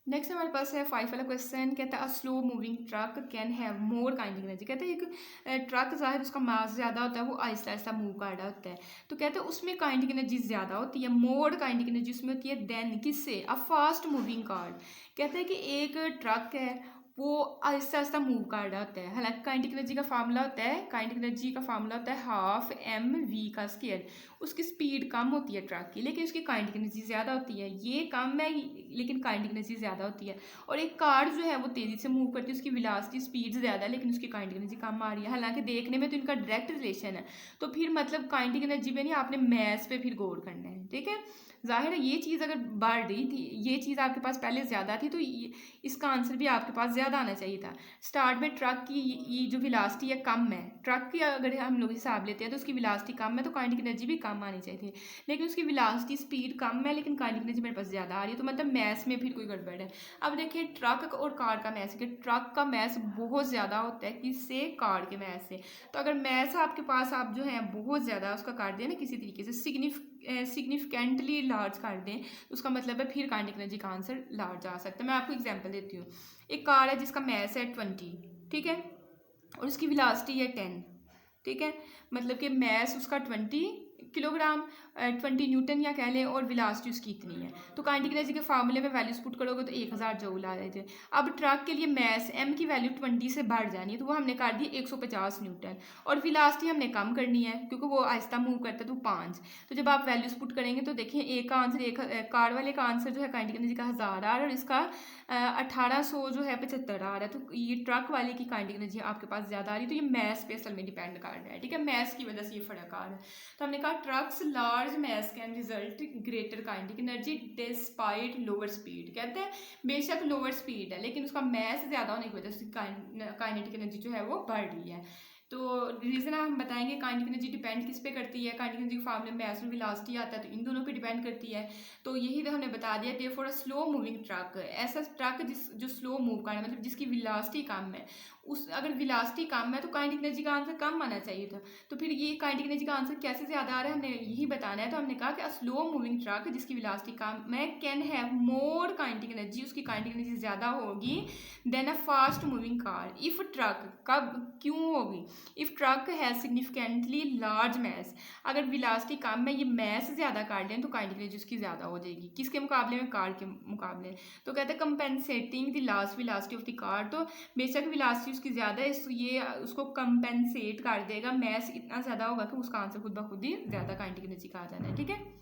नेक्स्ट हमारे पास है 5 वाला क्वेश्चन, कहता है अ slow moving truck can have more kinetic energy, कहता है एक ट्रक जाहिर उसका मास ज़्यादा होता है, वो आहिस्ता आहिस्ता मूव कर रहा होता है, तो कहते हैं उसमें काइनेटिक एनर्जी ज़्यादा होती है, मोर काइनेटिक एनर्जी उसमें होती है देन किससे, अ फास्ट मूविंग कार। कहते हैं कि एक ट्रक है वो आहिस्ता आहिस्ता मूव कर रहा होता है, हालांकि काइनेटिक एनर्जी का फार्मूला होता है, काइनेटिक एनर्जी का फार्मूला होता है हाफ एम वी का स्क्वायर। उसकी स्पीड कम होती है ट्रक की लेकिन उसकी काइनेटिक एनर्जी ज़्यादा होती है, ये कम है लेकिन काइनेटिक एनर्जी ज़्यादा होती है। और एक कार जो है वो तेज़ी से मूव करती है, उसकी वेलोसिटी स्पीड ज़्यादा है लेकिन उसकी काइनेटिक एनर्जी कम आ रही है, हालांकि देखने में तो इनका डायरेक्ट रिलेशन है। तो फिर मतलब काइनेटिक एनर्जी पे नहीं, आपने मैथ्स पे फिर गौर करना है, ठीक है। जाहिर है ये चीज़ अगर बढ़ रही थी, ये चीज़ आपके पास पहले ज़्यादा थी तो इसका आंसर भी आपके पास ज़्यादा आना चाहिए था। स्टार्ट में ट्रक की ये जो वेलोसिटी है कम है, ट्रक की अगर हम लोग हिसाब लेते हैं तो उसकी वेलोसिटी कम है तो काइनेटिक एनर्जी भी कम आनी चाहिए थी, लेकिन उसकी वेलोसिटी स्पीड कम है लेकिन काइनेटिक एनर्जी मेरे पास ज़्यादा आ रही है, तो मतलब मैथ्स में फिर कोई गड़बड़ है। अब देखिए ट्रक और कार का मैथ्स, कि ट्रक का मैथ्स बहुत ज़्यादा होता है किससे, कार के मैथ्स से। तो अगर मैथ्स आपके पास आप जो है बहुत ज़्यादा उसका कर दें ना किसी तरीके से सिग्निफिकेंटली लार्ज कर दें तो उसका मतलब है फिर काइनेटिक एनर्जी का आंसर लार्ज आ सकता है। मैं आपको एग्जांपल देती हूँ, एक कार है जिसका मैस है 20, ठीक है, और उसकी वेलोसिटी है 10, ठीक है, मतलब कि मैस उसका 20 किलोग्राम 20 न्यूटन या कह लें, और वेलोसिटी उसकी इतनी है। तो काइनेटिक एनर्जी के फार्मूले में वैल्यूज पुट करोगे तो 1000 जूल आ जाते हैं। अब ट्रक के लिए मैस एम की वैल्यू 20 से बढ़ जानी है, तो वो हमने कर दी 150 न्यूटन, और वेलोसिटी हमने कम करनी है क्योंकि वो आहिस्ता मूव करता है, तो 5। तो जब आप वैल्यूज पुट करेंगे तो देखिए एक का आंसर, एक कार वाले का आंसर जो है काइनेटिक एनर्जी का 1000 आ रहा है, और इसका 1800 जो है 75 आ रहा है। तो ये ट्रक वाले की काइनेटिक एनर्जी आपके पास ज़्यादा आ रही है, तो ये मैस पे असल में डिपेंड कर रहा है, ठीक है, मैस की वजह से ये फर्क आ रहा है। तो हमने कहा trucks large mass can result greater kinetic energy despite lower speed. कहते हैं बेशक लोअर स्पीड है लेकिन उसका मैस ज़्यादा होने की वजह से काइनेटिक एनर्जी जो है वो बढ़ रही है। तो रीज़न हम बताएंगे काइनेटिक एनर्जी डिपेंड किस पे करती है। काइनेटिक एनर्जी के फार्मूले में मैस और वेलोसिटी आता है, तो इन दोनों पे डिपेंड करती है। तो यही तो हमने बता दिया। देयरफॉर अ स्लो मूविंग ट्रक, ऐसा ट्रक जो स्लो मूव कर रहा है, मतलब जिसकी वेलोसिटी कम है, उस अगर वेलोसिटी कम है तो काइनेटिक एनर्जी का आंसर कम आना चाहिए था। तो फिर ये काइनेटिक एनर्जी का आंसर कैसे ज़्यादा आ रहा है हमने यही बताना है। तो हमने कहा कि अ स्लो मूविंग ट्रक जिसकी वेलोसिटी कम है can have more kinetic energy, उसकी काइनेटिक एनर्जी ज़्यादा होगी then a fast moving car. If truck, कब क्यों होगी, if truck has significantly large mass, अगर वेलोसिटी कम है, ये मैस ज़्यादा कर लें तो काइनेटिक एनर्जी उसकी ज़्यादा हो जाएगी। किसके मुकाबले में, कार के मुकाबले। तो कहते हैं compensating the last velocity of the car, तो बेशक वेलोसिटी उसकी ज़्यादा है, ये उसको कंपेंसेट कर देगा, मैस इतना ज़्यादा होगा कि उसका आंसर खुद ब खुद ही ज़्यादा काइनेटिक एनर्जी का आ जाना है, ठीक है।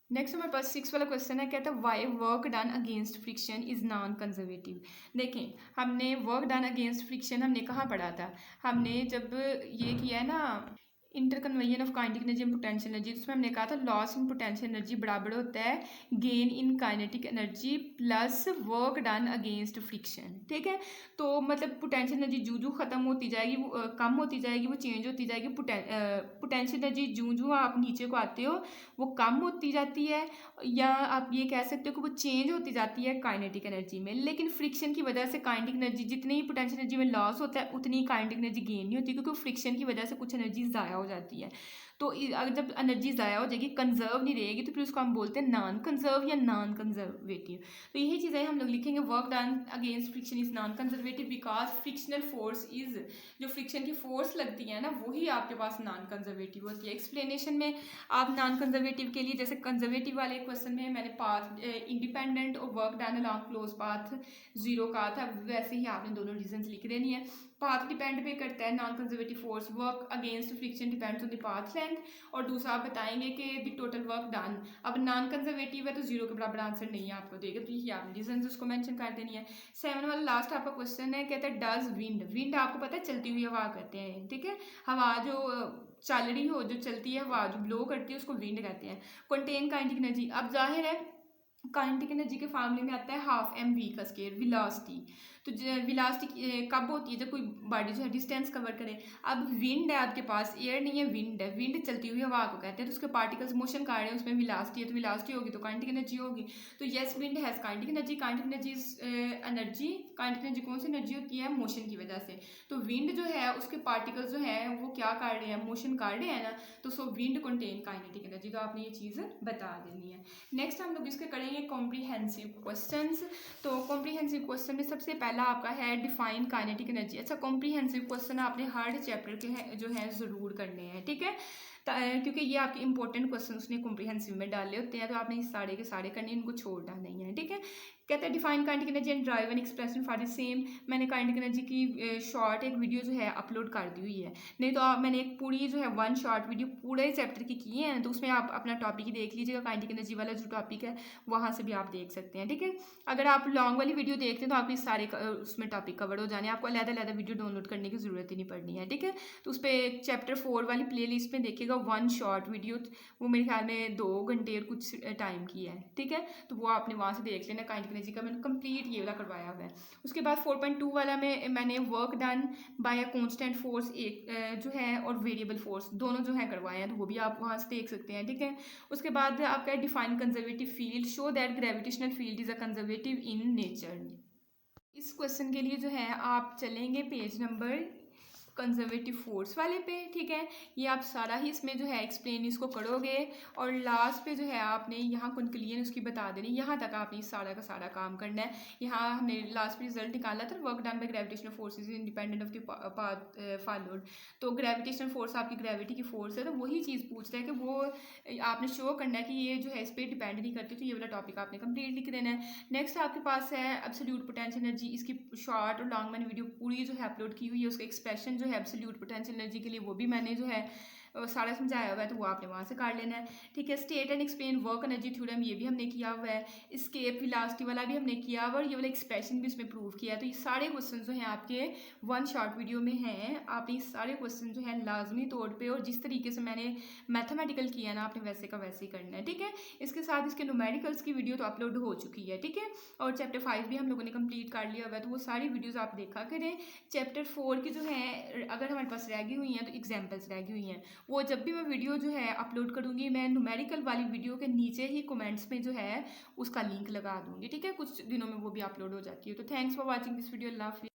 नेक्स्ट हमारे पास 6 वाला क्वेश्चन है, कहता है why work done against friction is non conservative. देखें हमने वर्क डन अगेंस्ट फ्रिक्शन हमने कहाँ पढ़ा था, हमने जब ये किया है ना interconversion of kinetic energy and potential energy, उसमें हमने कहा था लॉस इन पोटेंशियल एनर्जी बराबर होता है gain in kinetic energy plus work done against friction, ठीक है। तो मतलब पोटेंशियल एनर्जी जूं जूं खत्म होती जाएगी, वो कम होती जाएगी, वो चेंज होती जाएगी। पोटेंशियल एनर्जी जूं जूं आप नीचे को आते हो वो कम होती जाती है, या आप ये कह सकते हो कि वो चेंज होती जाती है काइनेटिक एनर्जी में। लेकिन फ्रिक्शन की वजह से काइनेटिक एनर्जी, जितनी ही पोटेंशियल एनर्जी में लॉस होता है उतनी काइनेटिक एनर्जी गेन नहीं होती, क्योंकि फ्रिक्शन की वजह से कुछ एनर्जी ज़ाया हो जाती है। तो अगर जब एनर्जी ज़ाया हो जाएगी, कंजर्व नहीं रहेगी, तो फिर उसको हम बोलते हैं नॉन कंजर्व या नॉन कंजर्वेटिव। तो यही चीज़ें हम लोग लिखेंगे, work done against friction is non conservative because frictional force is, जो फ्रिक्शन की फोर्स लगती है ना वही आपके पास नॉन कंजर्वेटिव होती है। एक्सप्लेनेशन में आप नॉन कंजर्वेटिव के लिए, जैसे कंजर्वेटिव वाले क्वेश्चन में मैंने पाथ इंडिपेंडेंट और work done along close path 0 कहा था, वैसे ही आपने दोनों रीजन लिख देनी है। पाथ डिपेंड पे करता है non conservative force, work against friction depends on the path length, और दूसरा आप बताएंगे कि द टोटल वर्क डन। अब नॉन कंजर्वेटिव है तो 0 के बराबर आंसर नहीं है आपको देगा, तो ये आपने रीजन उसको मेंशन कर देनी है। 7 वाला लास्ट आपका क्वेश्चन है, कहता है डज विंड, विंड आपको पता है चलती हुई हवा कहते हैं, ठीक है। हवा जो चल रही हो, जो चलती है हवा, जो ब्लो करती है उसको विंड कहते हैं। कंटेन काइनेटिक एनर्जी, अब जाहिर है काइनेटिक एनर्जी के फार्मूले में आता है हाफ एम वी का स्केयर वेलोसिटी। तो वेलोसिटी कब होती है, जब कोई बॉडी जो है डिस्टेंस कवर करे। अब विंड है आपके पास, एयर नहीं है, विंड है, विंड चलती हुई हवा को कहते हैं, तो उसके पार्टिकल्स मोशन कर रहे हैं, उसमें वेलोसिटी है, तो वेलोसिटी होगी तो काइनेटिक एनर्जी होगी। तो yes wind has kinetic energy, kinetic energy energy, kinetic energy कौन सी एनर्जी होती है, मोशन की वजह से। तो विंड जो है उसके पार्टिकल्स जो है वो क्या कर रहे हैं, मोशन कर रहे हैं ना, तो सो विंड कंटेन काइनेटिक एनर्जी, तो आपने ये चीज़ बता देनी है। नेक्स्ट हम लोग इसके करेंगे कॉम्प्रीहेंसिव क्वेश्चंस। तो कॉम्प्रीहेंसिव क्वेश्चन में सबसे पहला आपका है डिफाइन काइनेटिक एनर्जी। अच्छा, कॉम्प्रीहेंसिव क्वेश्चन आपने हर चैप्टर के जो है ज़रूर करने हैं, ठीक है, क्योंकि ये आपके इंपॉर्टेंट क्वेश्चन उसने कॉम्प्रीहेंसिव में डाले होते हैं, तो आपने सारे के सारे करने, इनको छोड़ना नहीं है, ठीक है। कहते हैं define kinetic energy and drive an expression for the same. मैंने काइनेटिक एनर्जी की शॉर्ट एक वीडियो जो है अपलोड कर दी हुई है, नहीं तो मैंने एक पूरी जो है 1 शॉर्ट वीडियो पूरे चैप्टर की है, तो उसमें आप अपना टॉपिक ही देख लीजिएगा, काइनेटिक एनर्जी वाला जो टॉपिक है वहाँ से भी आप देख सकते हैं, ठीक है। अगर आप लॉन्ग वाली वीडियो देखते हैं तो आपके सारे उसमें टॉपिक कवर हो जाने, आपको अलग-अलग वीडियो डाउनलोड करने की ज़रूरत ही नहीं पड़नी है, ठीक है। तो उस पर चैप्टर 4 वाली प्ले लिस्ट में देखिएगा 1 शॉर्ट वीडियो, वो मेरे ख्याल में 2 घंटे और कुछ टाइम की है, ठीक है। तो वो आपने वहाँ से देख लेना, काइनेटिक एनर्जी का मैंने कंप्लीट ये वाला करवाया हुआ है। उसके बाद 4.2 वाला में मैंने work done bye a constant force एक जो है और वेरिएबल फोर्स दोनों जो है करवाए हैं, तो वो भी आप वहाँ से देख सकते हैं, ठीक है। उसके बाद आपका define conservative field, show that gravitational field is a conservative in nature. इस क्वेश्चन के लिए जो है आप चलेंगे पेज नंबर कंजर्वेटिव फोर्स वाले पे, ठीक है। ये आप सारा ही इसमें जो है एक्सप्लेन इसको करोगे और लास्ट पे जो है आपने यहाँ कंक्लूजन उसकी बता देनी, यहाँ तक आपने सारा का सारा काम करना है। यहाँ हमने लास्ट पे रिजल्ट निकाला था, work done by gravitational forces independent of the path followed. तो ग्रेविटेशनल फोर्स आपकी ग्रेविटी की फोर्स है, तो वही चीज़ पूछ रहा है कि वो आपने शो करना है कि ये जो है इस पर डिपेंड नहीं करती, तो ये वाला टॉपिक आपने कंप्लीट लिख देना है। नेक्स्ट आपके पास है एब्सोल्यूट पोटेंशियल एनर्जी, इसकी शॉर्ट और लॉन्ग मैंने वीडियो पूरी जो है अपलोड की हुई है, उसका एक्सप्रेशन जो है एब्सोल्यूट पोटेंशियल एनर्जी के लिए वो भी मैंने जो है सारा समझाया हुआ है, तो वो आपने वहाँ से काट लेना है, ठीक है। State and explain work energy theorem, ये भी हमने किया हुआ है। स्केप वेलोसिटी वाला भी हमने किया हुआ और ये वाला एक्सप्रेशन भी उसमें प्रूव किया है। तो ये सारे क्वेश्चन जो हैं आपके वन शॉर्ट वीडियो में हैं, आपने ये सारे क्वेश्चन जो है लाजमी तौर पर और जिस तरीके से मैंने मैथमेटिकल किया ना, आपने वैसे का वैसे ही करना है, ठीक है। इसके साथ इसके न्यूमेरिकल्स की वीडियो तो अपलोड हो चुकी है, ठीक है। और चैप्टर 5 भी हम लोगों ने कंप्लीट कर लिया हुआ है, तो वो सारी वीडियोज़ आप देखा करें। चैप्टर 4 की जो है अगर हमारे पास रह गई हुई हैं तो एग्जाम्पल्स रह गई हुई हैं, वो जब भी मैं वीडियो जो है अपलोड करूँगी मैं न्यूमेरिकल वाली वीडियो के नीचे ही कमेंट्स में जो है उसका लिंक लगा दूँगी, ठीक है। कुछ दिनों में वो भी अपलोड हो जाती है। तो thanks for watching this video, अल्लाह हाफिज़।